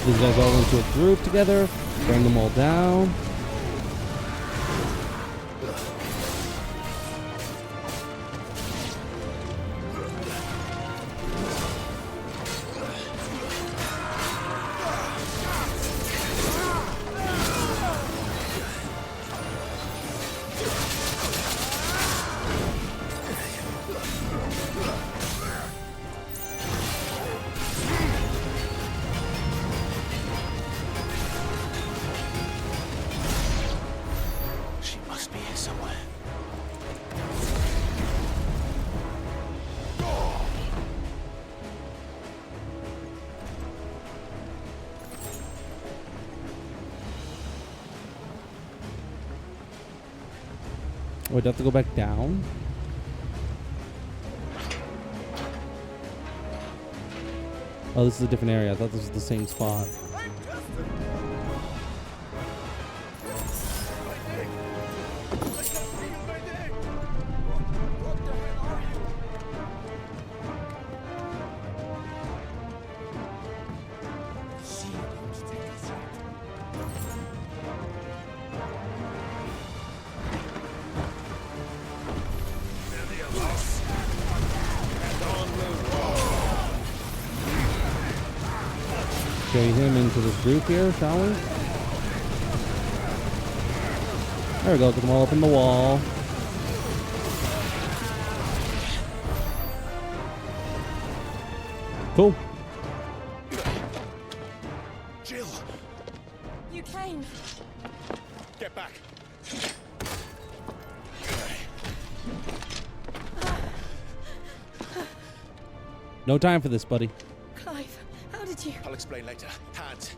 These guys all into a group together. Bring them all down. Oh, I'd have to go back down. Oh, this is a different area. I thought this was the same spot. Carry him into this group here, shall we? There we go, get them all up in the wall. Cool. Jill! You came. Get back! No time for this, buddy. Clive, how did you? I'll explain later. Hands.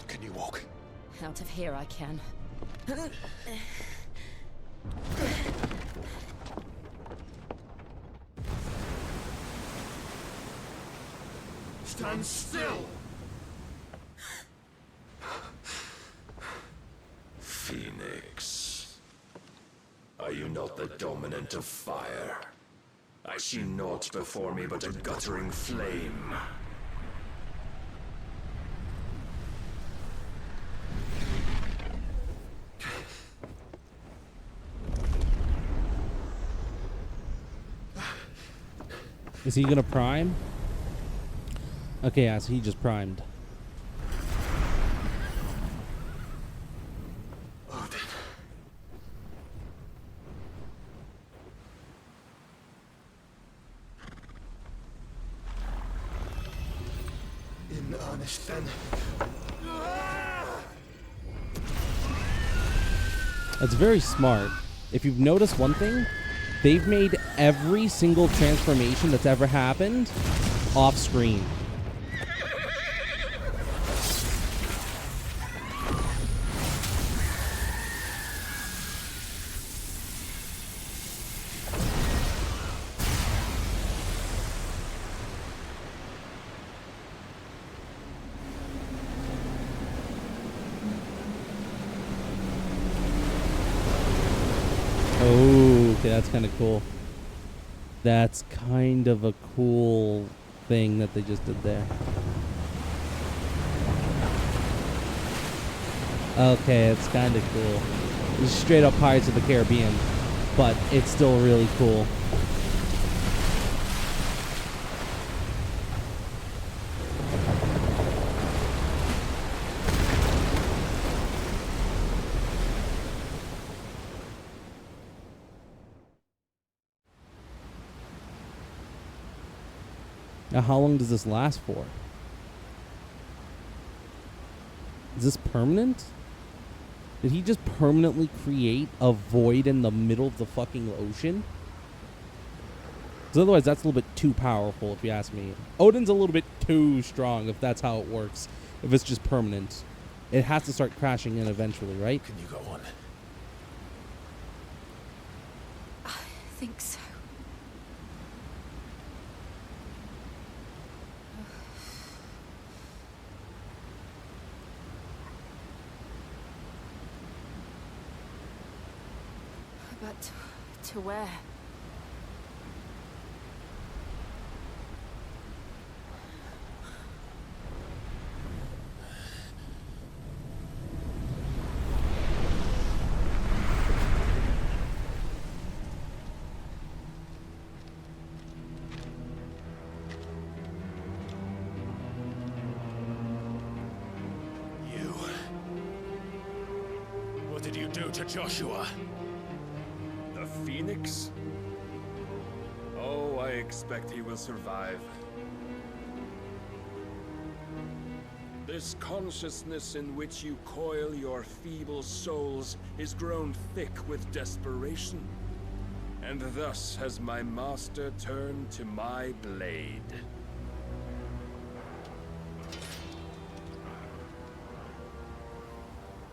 Can you walk? Out of here I can. Stand still! Phoenix, are you not the dominant of fire? I see naught before me but a guttering flame. Is he gonna prime? Okay, yeah, so he just primed. In earnest then. That's very smart. If you've noticed one thing, they've made every single transformation that's ever happened off screen. that's kind of cool. That's kind of a cool thing that they just did there. Okay, it's kind of cool. It's straight up Pirates of the Caribbean, but it's still really cool. Now, how long does this last for? Is this permanent? Did he just permanently create a void in the middle of the fucking ocean? Because otherwise, that's a little bit too powerful, if you ask me. Odin's a little bit too strong, if that's how it works. If it's just permanent. It has to start crashing in eventually, right? Can you go on? I think so. But to where? You. What did you do to Joshua? The Phoenix? Oh, I expect he will survive. This consciousness in which you coil your feeble souls is grown thick with desperation. And thus has my master turned to my blade.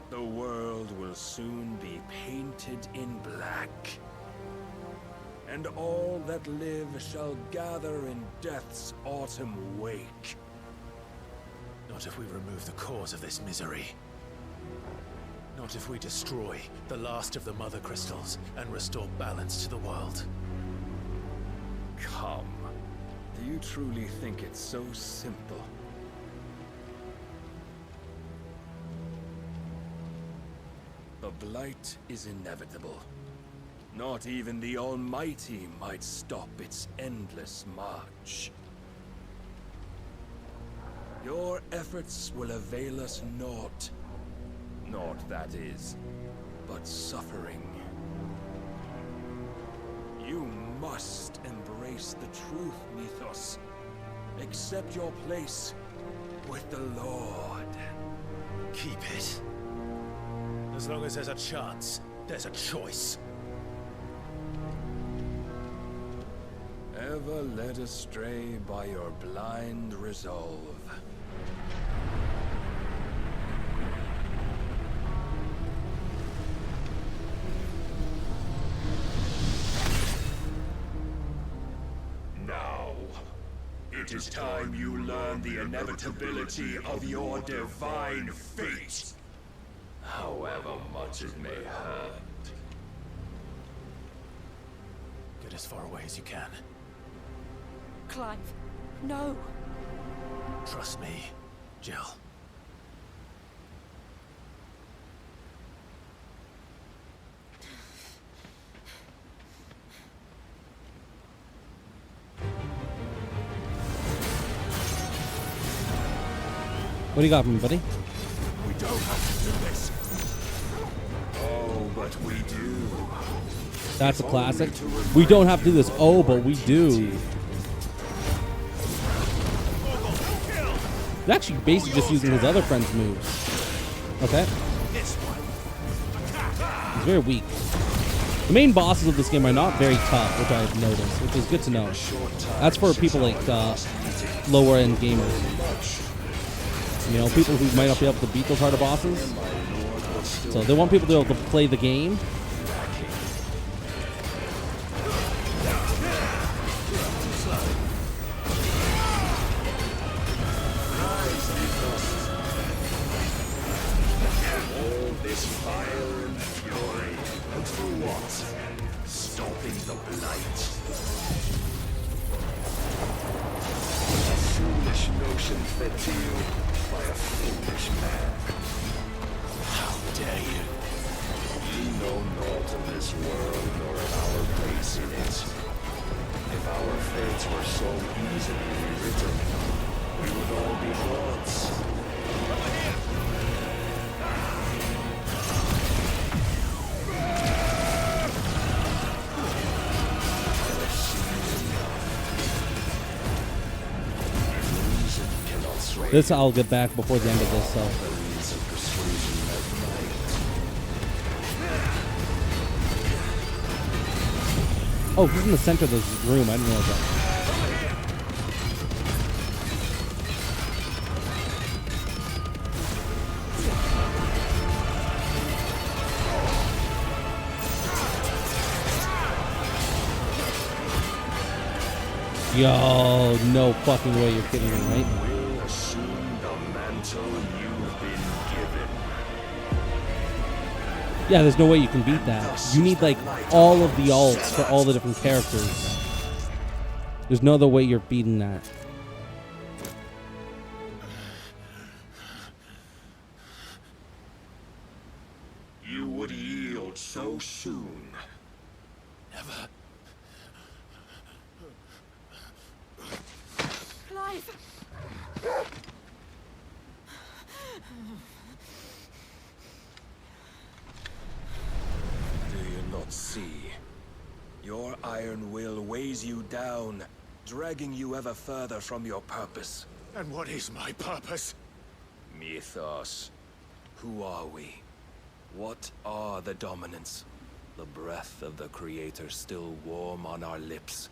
The world will soon be painted in black. And all that live shall gather in death's autumn wake. Not if we remove the cause of this misery. Not if we destroy the last of the Mother Crystals and restore balance to the world. Come. Do you truly think it's so simple? The blight is inevitable. Not even the Almighty might stop its endless march. Your efforts will avail us naught. Naught, that is, but suffering. You must embrace the truth, Mythos. Accept your place with the Lord. Keep it. As long as there's a chance, there's a choice. Ever led astray by your blind resolve. Now, it is time you learn the inevitability of your divine fate. However much it may hurt. Get as far away as you can. Clive, no. Trust me, Jill. What do you got for me, buddy? We don't have to do this. Oh, but we do. That's a classic. We don't have to do this. Oh, but we do. He's actually basically just using his other friend's moves. Okay. He's very weak. The main bosses of this game are not very tough, which I've noticed, which is good to know. That's for people like lower end gamers. You know, people who might not be able to beat those harder bosses. So they want people to be able to play the game. All this fire and fury, but for what? Stop stopping the blight. A foolish notion fed to you by a foolish man. How dare you? You know naught of this world nor of our place in it. If our fates were so easily rewritten, we would all be gods. Over here! This I'll get back before the end of this, so. Oh, he's in the center of this room. I didn't realize that. Yo, no fucking way you're kidding me, right? Will assume the mantle you've been given. Yeah, there's no way you can beat that. You need like all of the alts for all the different characters. There's no other way you're beating that. You would yield so soon. Never. Clive! Do you not see? Your iron will weighs you down, dragging you ever further from your purpose. And what is my purpose? Mythos. Who are we? What are the dominants? The breath of the Creator still warm on our lips.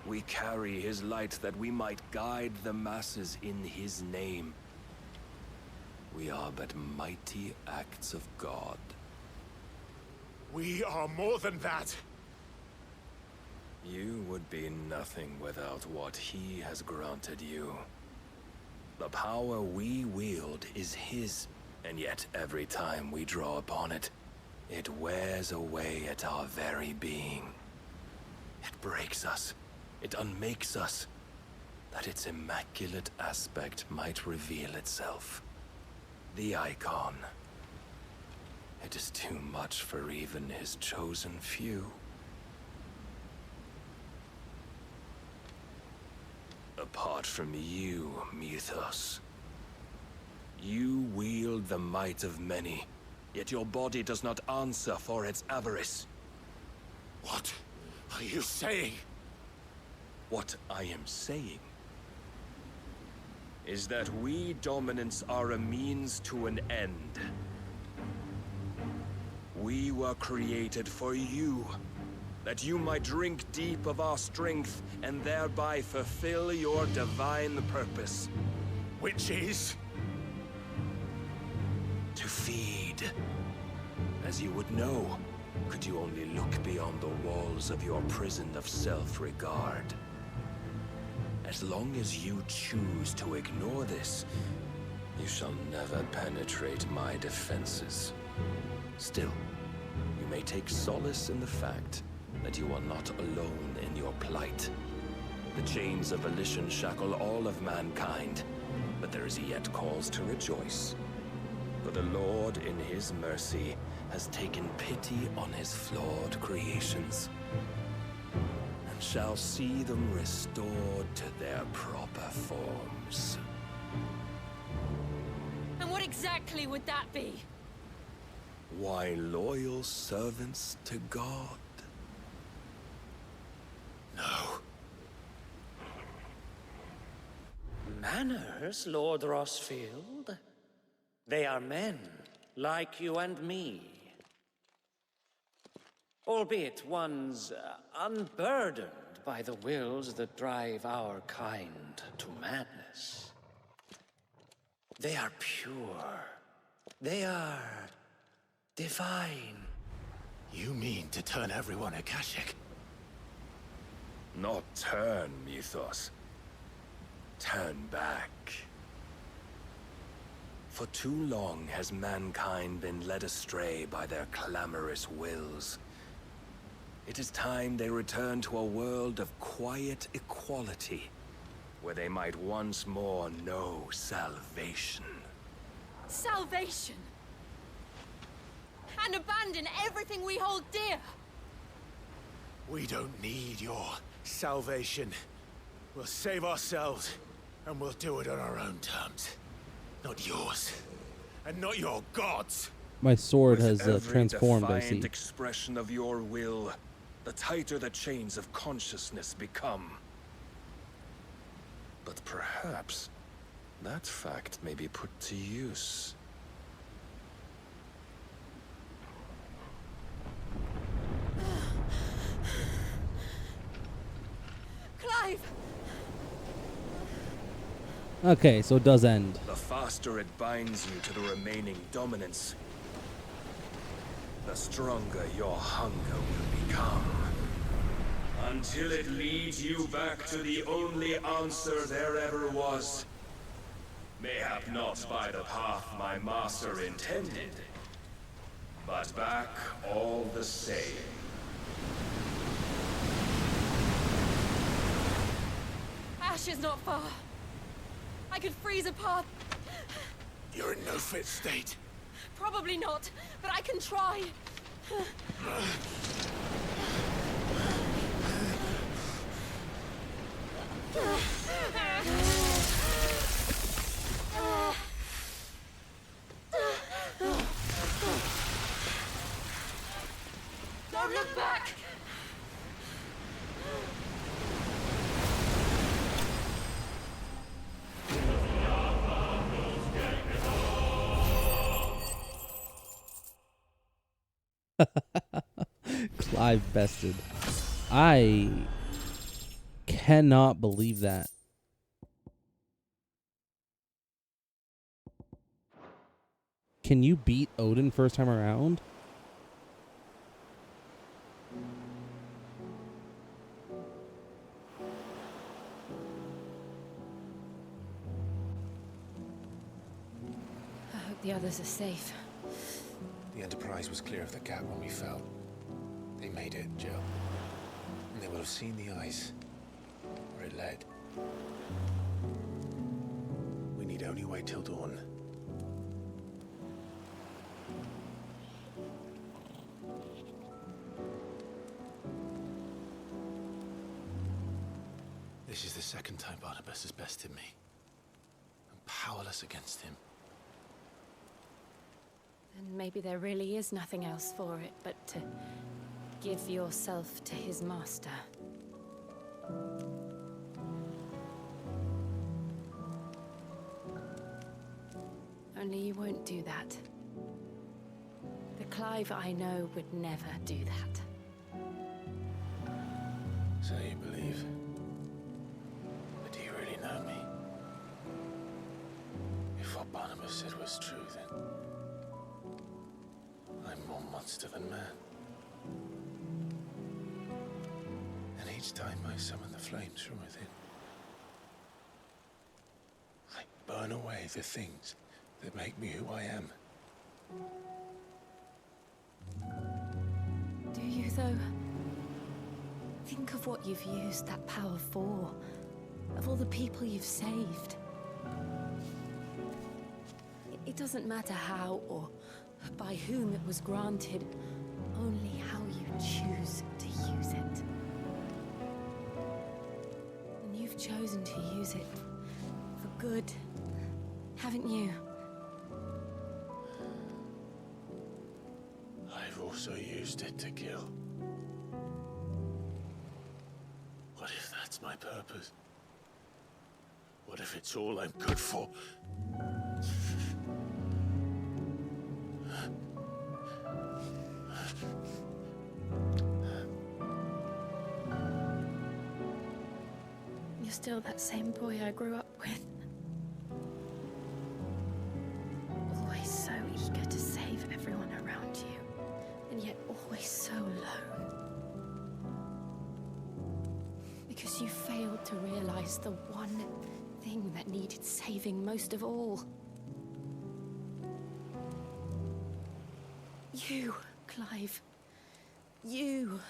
We carry his light that we might guide the masses in his name. We are but mighty acts of God. We are more than that. You would be nothing without what he has granted you. The power we wield is his, and yet every time we draw upon it, it wears away at our very being. It breaks us. It unmakes us, that its immaculate aspect might reveal itself. The icon. It is too much for even his chosen few. Apart from you, Mythos, you wield the might of many, yet your body does not answer for its avarice. What are you saying? What I am saying is that we dominants are a means to an end. We were created for you, that you might drink deep of our strength and thereby fulfill your divine purpose. Which is? To feed. As you would know, could you only look beyond the walls of your prison of self-regard. As long as you choose to ignore this, you shall never penetrate my defenses. Still, you may take solace in the fact that you are not alone in your plight. The chains of volition shackle all of mankind, but there is yet cause to rejoice. For the Lord, in his mercy, has taken pity on his flawed creations, and shall see them restored to their proper forms. And what exactly would that be? Why, loyal servants to God. No. Manners, Lord Rossfield? They are men, like you and me. Albeit ones unburdened by the wills that drive our kind to madness. They are pure. They are divine. You mean to turn everyone Akashic? Not turn, Mythos. Turn back. For too long has mankind been led astray by their clamorous wills. It is time they return to a world of quiet equality, where they might once more know salvation. Salvation! And abandon everything we hold dear! We don't need your salvation. We'll save ourselves, and we'll do it on our own terms. Not yours. And not your gods. My sword With has every transformed, I defiant see. expression of your will, the tighter the chains of consciousness become. But perhaps that fact may be put to use. Clive! Okay, so it does end. The faster it binds you to the remaining dominance, the stronger your hunger will become. Until it leads you back to the only answer there ever was. Mayhap not by the path my master intended, but back all the same. Ash is not far. I could freeze a path. You're in no fit state. Probably not, but I can try. Don't look back! Clive bested. I cannot believe that. Can you beat Odin first time around? I hope the others are safe. The Enterprise was clear of the gap when we fell. They made it, Jill. And they will have seen the ice where it led. We need only wait till dawn. This is the second time Barnabas has bested me. I'm powerless against him. Then maybe there really is nothing else for it but to give yourself to his master. Only you won't do that. The Clive I know would never do that. So you believe? But do you really know me? If what Barnabas said was true, then I'm more monster than man. And each time I summon the flames from within, I burn away the things that make me who I am. Do you, though? Think of what you've used that power for. Of all the people you've saved. It doesn't matter how or by whom it was granted, only how you choose to use it. And you've chosen to use it for good, haven't you? I've also used it to kill. What if that's my purpose? What if it's all I'm good for? You're still that same boy I grew up with. Always so eager to save everyone around you, and yet always so alone. Because you failed to realize the one thing that needed saving most of all. You, Clive. You.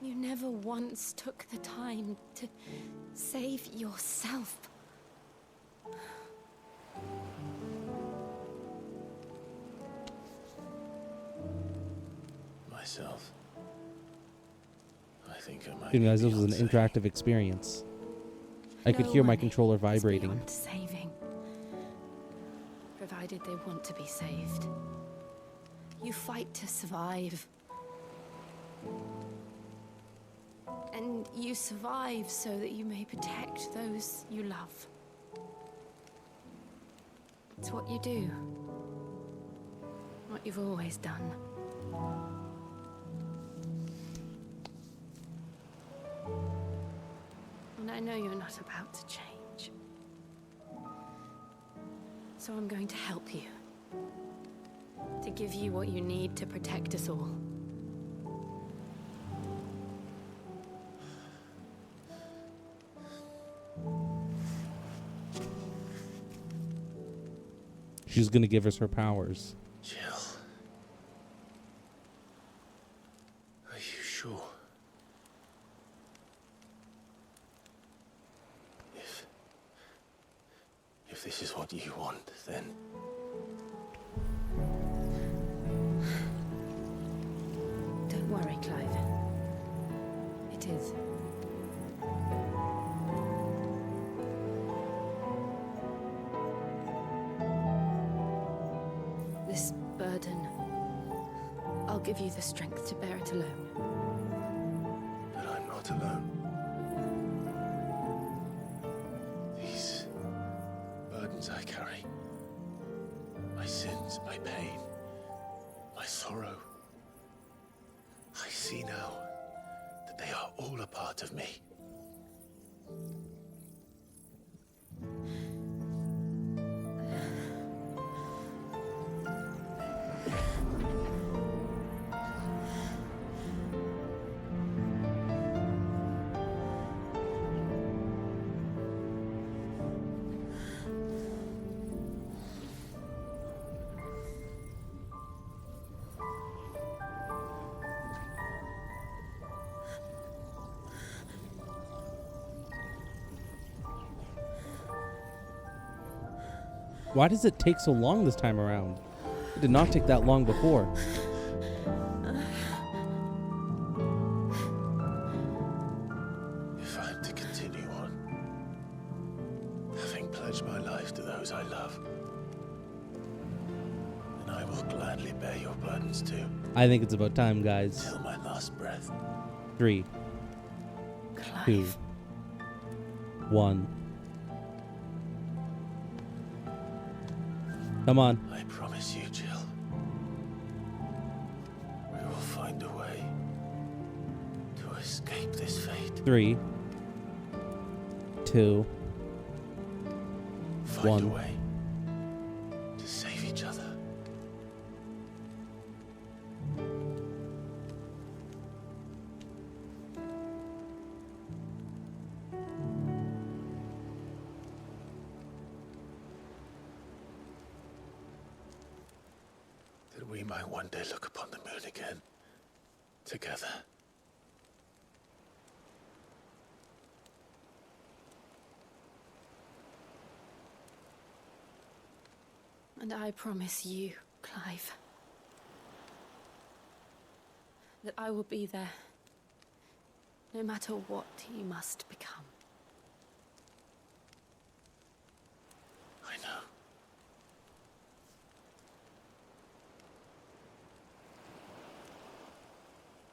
You never once took the time to save yourself. Myself. I think I might. You guys, this was an interactive experience. I could hear my controller vibrating. Beyond saving, provided they want to be saved. You fight to survive. And you survive so that you may protect those you love. It's what you do. What you've always done. And I know you're not about to change. So I'm going to help you. To give you what you need to protect us all. She's gonna give us her powers. Jill. Are you sure? If this is what you want, then... Don't worry, Clive. It is. This burden, I'll give you the strength to bear it alone. But I'm not alone. These burdens I carry, my sins, my pain, my sorrow, I see now that they are all a part of me. Why does it take so long this time around? It did not take that long before. If I'm to continue on, having pledged my life to those I love, then I will gladly bear your burdens too. I think it's about time, guys. Till my last breath. 3, 2, 1. Come on. I promise you, Jill. We will find a way to escape this fate. 3, 2, Find 1. a way to save each other. That we might one day look upon the moon again, together. And I promise you, Clive, that I will be there, no matter what you must become. I know.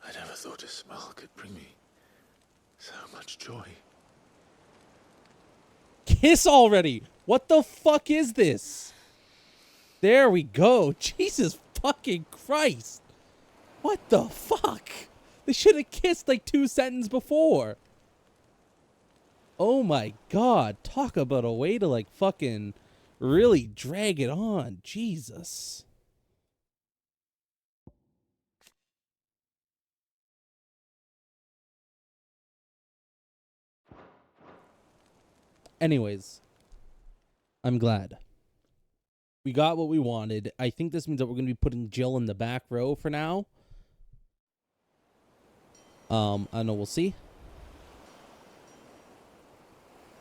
I never thought a smile could bring me so much joy. Kiss already! What the fuck is this? There we go. Jesus fucking Christ. What the fuck? They should have kissed like 2 seconds before. Oh my god. Talk about a way to like fucking really drag it on. Jesus. Anyways, I'm glad. We got what we wanted. I think this means that we're going to be putting Jill in the back row for now. I know we'll see.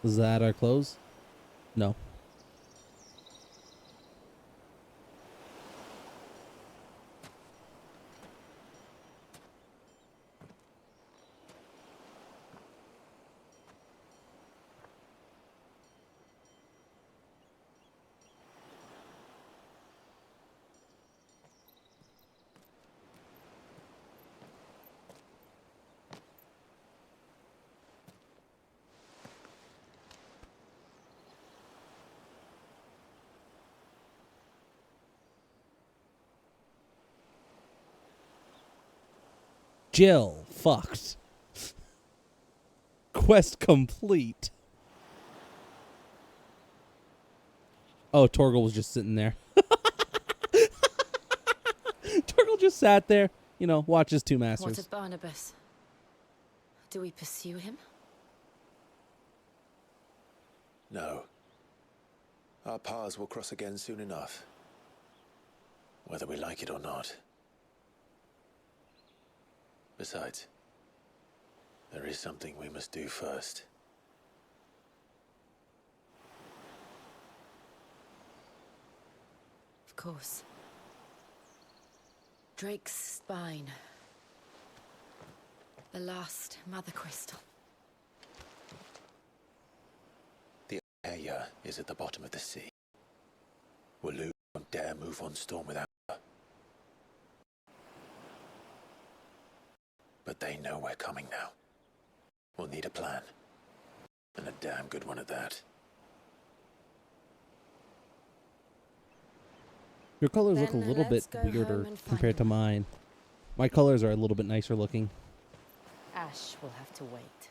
Is that our close? No. Jill fucked. Quest complete. Oh, Torgal was just sitting there. Torgal just sat there, you know, watches two masters. What of Barnabas? Do we pursue him? No. Our paths will cross again soon enough. Whether we like it or not. Besides, there is something we must do first. Of course. Drake's spine. The last mother crystal. The area is at the bottom of the sea. Waloon won't dare move on storm without her. But they know we're coming now. We'll need a plan. And a damn good one at that. Your colors look a little bit weirder compared to mine. My colors are a little bit nicer looking. Ash will have to wait.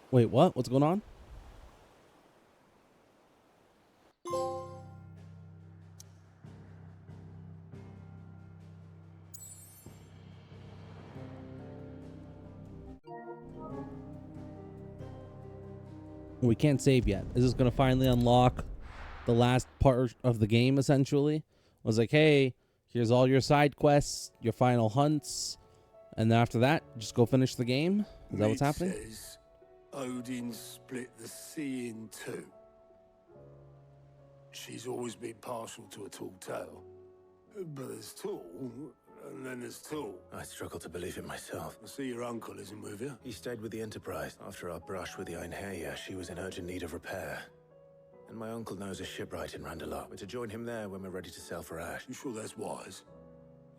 Wait, what? What's going on? We can't save yet. Is this going to finally unlock the last part of the game, essentially? I was like, hey, here's all your side quests, your final hunts, and then after that, just go finish the game? Is that what's happening? Says Odin split the sea in two. She's always been partial to a tall tale. But there's tall, and then there's tall. I struggle to believe it myself. I see your uncle isn't with you. He stayed with the Enterprise. After our brush with the Einherja, she was in urgent need of repair. And my uncle knows a shipwright in Randalot. We're to join him there when we're ready to sail for Ash. You sure that's wise?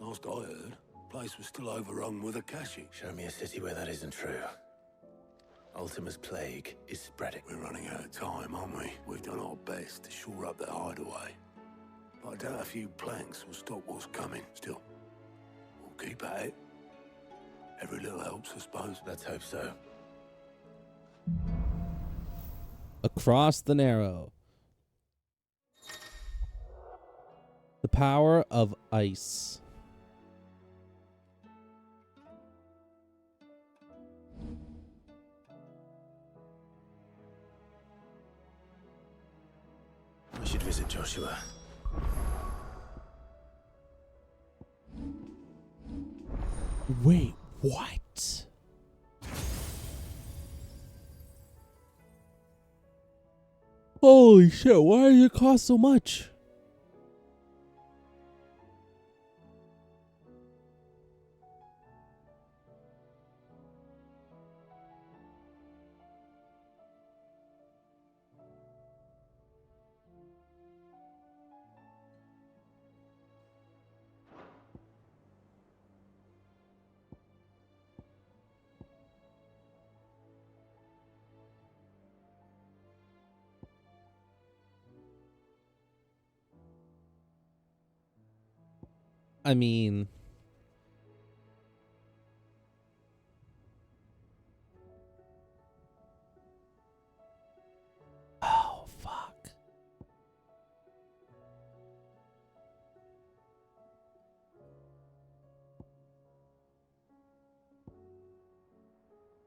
Last I heard, the place was still overrun with Akashi. Show me a city where that isn't true. Ultima's plague is spreading. We're running out of time, aren't we? We've done our best to shore up that hideaway. But I doubt a few planks will stop what's coming. Still, we'll keep at it. Every little helps, I suppose. Let's hope so. Across the Narrow. The power of ice. We should visit Joshua. Wait, what? Holy shit, why does it cost so much? I mean, oh, fuck.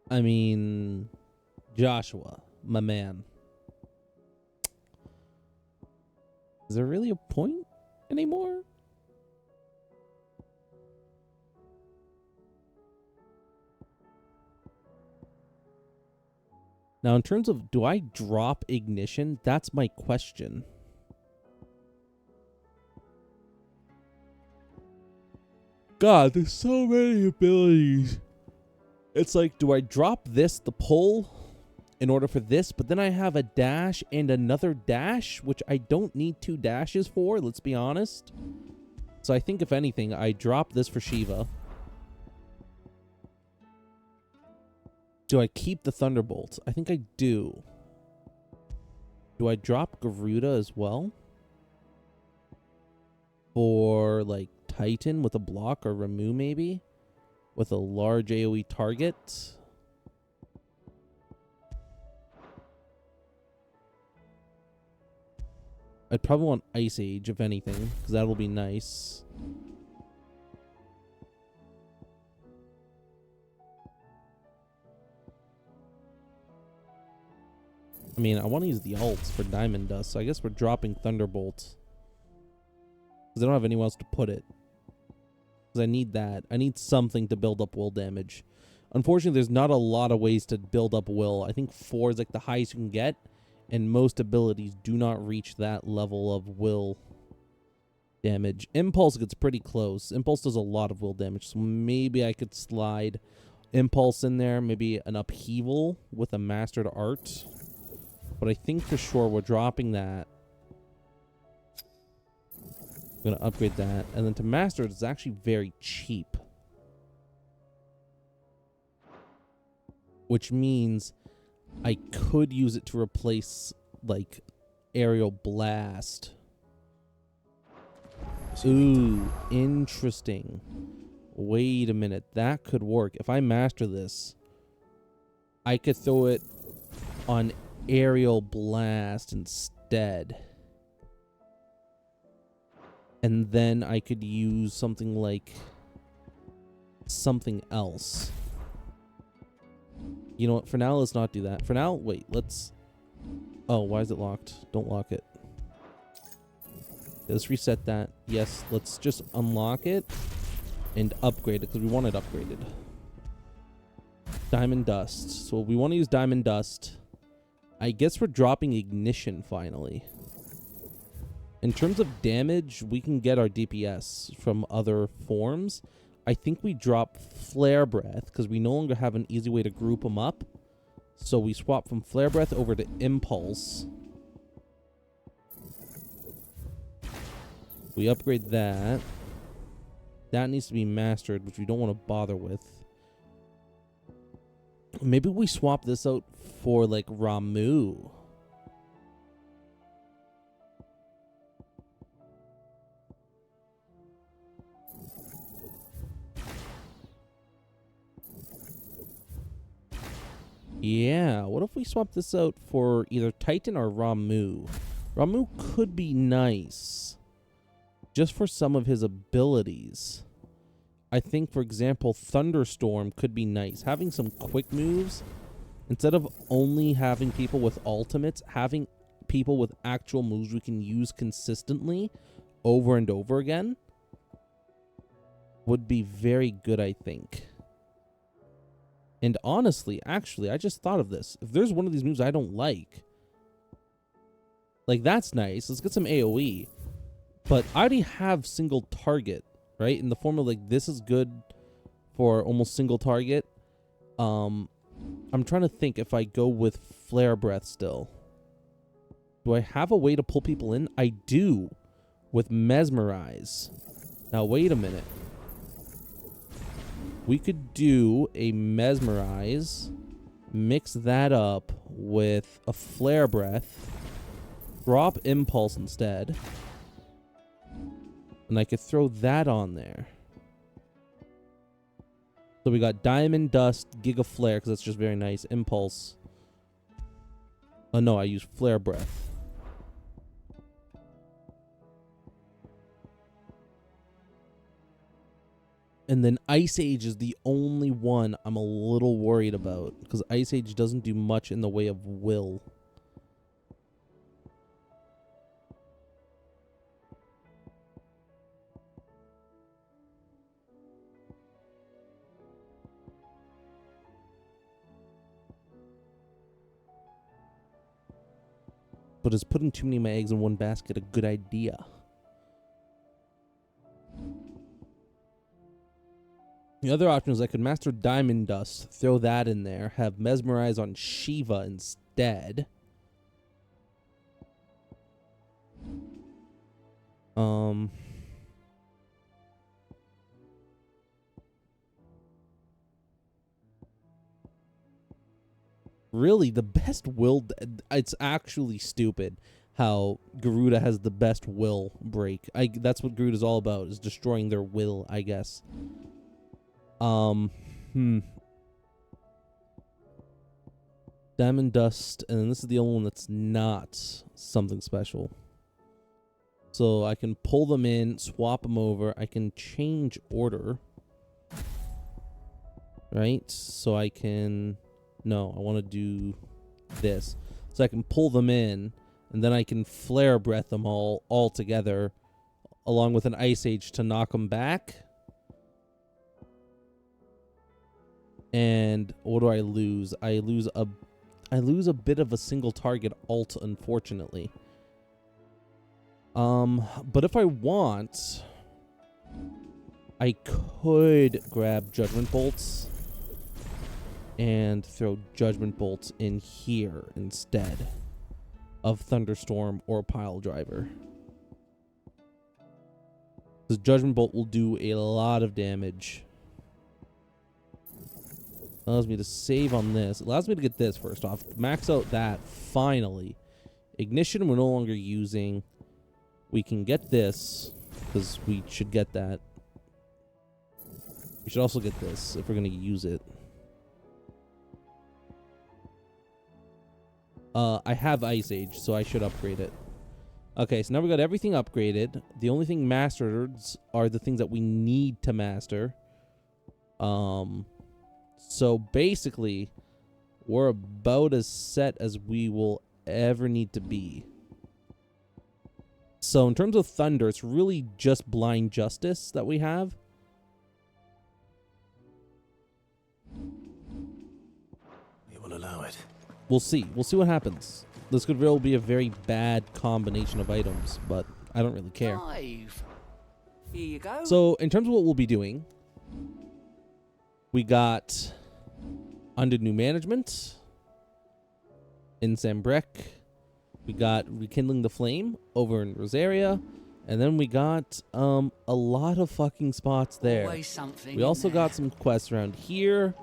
I mean, Joshua, my man. Is there really a point anymore? Now, in terms of, do I drop ignition? That's my question. God, there's so many abilities. It's like, do I drop this, the pull, in order for this? But then I have a dash and another dash, which I don't need 2 dashes for, let's be honest. So I think, if anything, I drop this for Shiva. Do I keep the Thunderbolt? I think I do. Do I drop Garuda as well? For, like, Titan with a block, or Ramu maybe? With a large AoE target? I'd probably want Ice Age, if anything, because that'll be nice. I mean, I want to use the ults for Diamond Dust, so I guess we're dropping Thunderbolt. Because I don't have anywhere else to put it. Because I need that. I need something to build up will damage. Unfortunately, there's not a lot of ways to build up will. I think 4 is like the highest you can get. And most abilities do not reach that level of will damage. Impulse gets pretty close. Impulse does a lot of will damage. So maybe I could slide Impulse in there. Maybe an Upheaval with a Mastered Art. But I think for sure we're dropping that. I'm going to upgrade that. And then to Mastered, it's actually very cheap. Which means I could use it to replace, like, Aerial Blast. Ooh, interesting. Wait a minute. That could work. If I master this, I could throw it on Aerial Blast instead. And then I could use something like something else. You know what? For now, let's not do that. For now, wait, let's... Oh, why is it locked? Don't lock it. Let's reset that. Yes, let's just unlock it and upgrade it because we want it upgraded. Diamond Dust. So we want to use Diamond Dust. I guess we're dropping Ignition finally. In terms of damage, we can get our DPS from other forms. I think we drop Flare Breath because we no longer have an easy way to group them up. So we swap from Flare Breath over to Impulse. We upgrade that. That needs to be mastered, which we don't want to bother with. Maybe we swap this out for, like, Ramu. Yeah, what if we swap this out for either Titan or Ramu? Ramu could be nice. Just for some of his abilities. I think, for example, Thunderstorm could be nice. Having some quick moves, instead of only having people with ultimates, having people with actual moves we can use consistently over and over again would be very good, I think. And honestly, actually, I just thought of this. If there's one of these moves I don't like, that's nice. Let's get some AoE. But I already have single target, right? In the form of, like, this is good for almost single target. I'm trying to think if I go with Flare Breath still. Do I have a way to pull people in? I do, with Mesmerize. Now, wait a minute. We could do a Mesmerize, mix that up with a Flare Breath, drop Impulse instead, and I could throw that on there. So we got Diamond Dust, Giga Flare, because that's just very nice, Impulse. Oh no, I use Flare Breath. And then Ice Age is the only one I'm a little worried about, because Ice Age doesn't do much in the way of will. But is putting too many of my eggs in one basket a good idea? The other option is I could master Diamond Dust, throw that in there, have Mesmerize on Shiva instead. Really, the best will... It's actually stupid how Garuda has the best will break. That's what Garuda's all about, is destroying their will, I guess. Diamond Dust, and then this is the only one that's not something special. So I can pull them in, swap them over. I can change order. Right? So I can... No, I want to do this. So I can pull them in, and then I can Flare Breath them all together, along with an Ice Age to knock them back. And what do I lose? I lose a bit of a single target ult, unfortunately. But if I want, I could grab Judgment Bolts and throw Judgment Bolts in here instead of Thunderstorm or Pile Driver. Because Judgment Bolt will do a lot of damage. Allows me to save on this. Allows me to get this first off. Max out that, finally. Ignition we're no longer using. We can get this, because we should get that. We should also get this, if we're going to use it. I have Ice Age, so I should upgrade it. Okay, so now we got everything upgraded. The only thing mastered are the things that we need to master. So basically, we're about as set as we will ever need to be. So in terms of Thunder, it's really just Blind Justice that we have. You will allow it. We'll see. We'll see what happens. This could really be a very bad combination of items, but I don't really care. Here you go. So in terms of what we'll be doing, we got Under New Management in Sambrek. We got Rekindling the Flame over in Rosaria. And then we got a lot of fucking spots there. Always something We also in there. got some quests around here.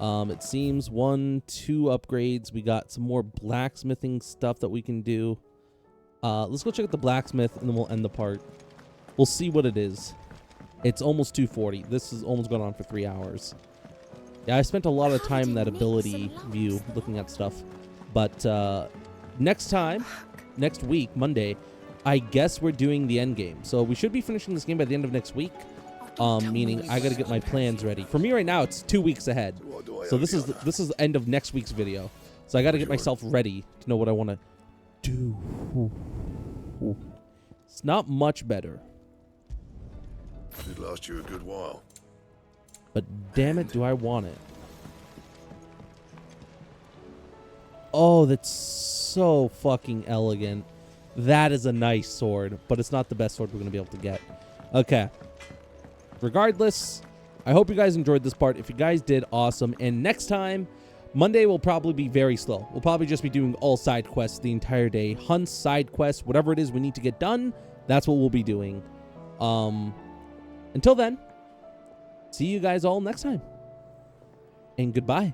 It seems 1, 2 upgrades. We got some more blacksmithing stuff that we can do. Let's go check out the blacksmith and then we'll end the part. We'll see what it is. It's almost 2:40. This has almost gone on for 3 hours. Yeah, I spent a lot of time in that ability view looking at stuff. But next week, Monday, I guess we're doing the end game. So we should be finishing this game by the end of next week. Meaning I gotta get my plans ready. For me right now, it's 2 weeks ahead. So this is the end of next week's video. So I gotta get myself ready to know what I want to do. It's not much better. Should last you a good while. But damn it, do I want it. Oh, that's so fucking elegant. That is a nice sword, but it's not the best sword we're going to be able to get. Okay. Regardless, I hope you guys enjoyed this part. If you guys did, awesome. And next time, Monday will probably be very slow. We'll probably just be doing all side quests the entire day. Hunts, side quests, whatever it is we need to get done, that's what we'll be doing. Until then, see you guys all next time. And goodbye.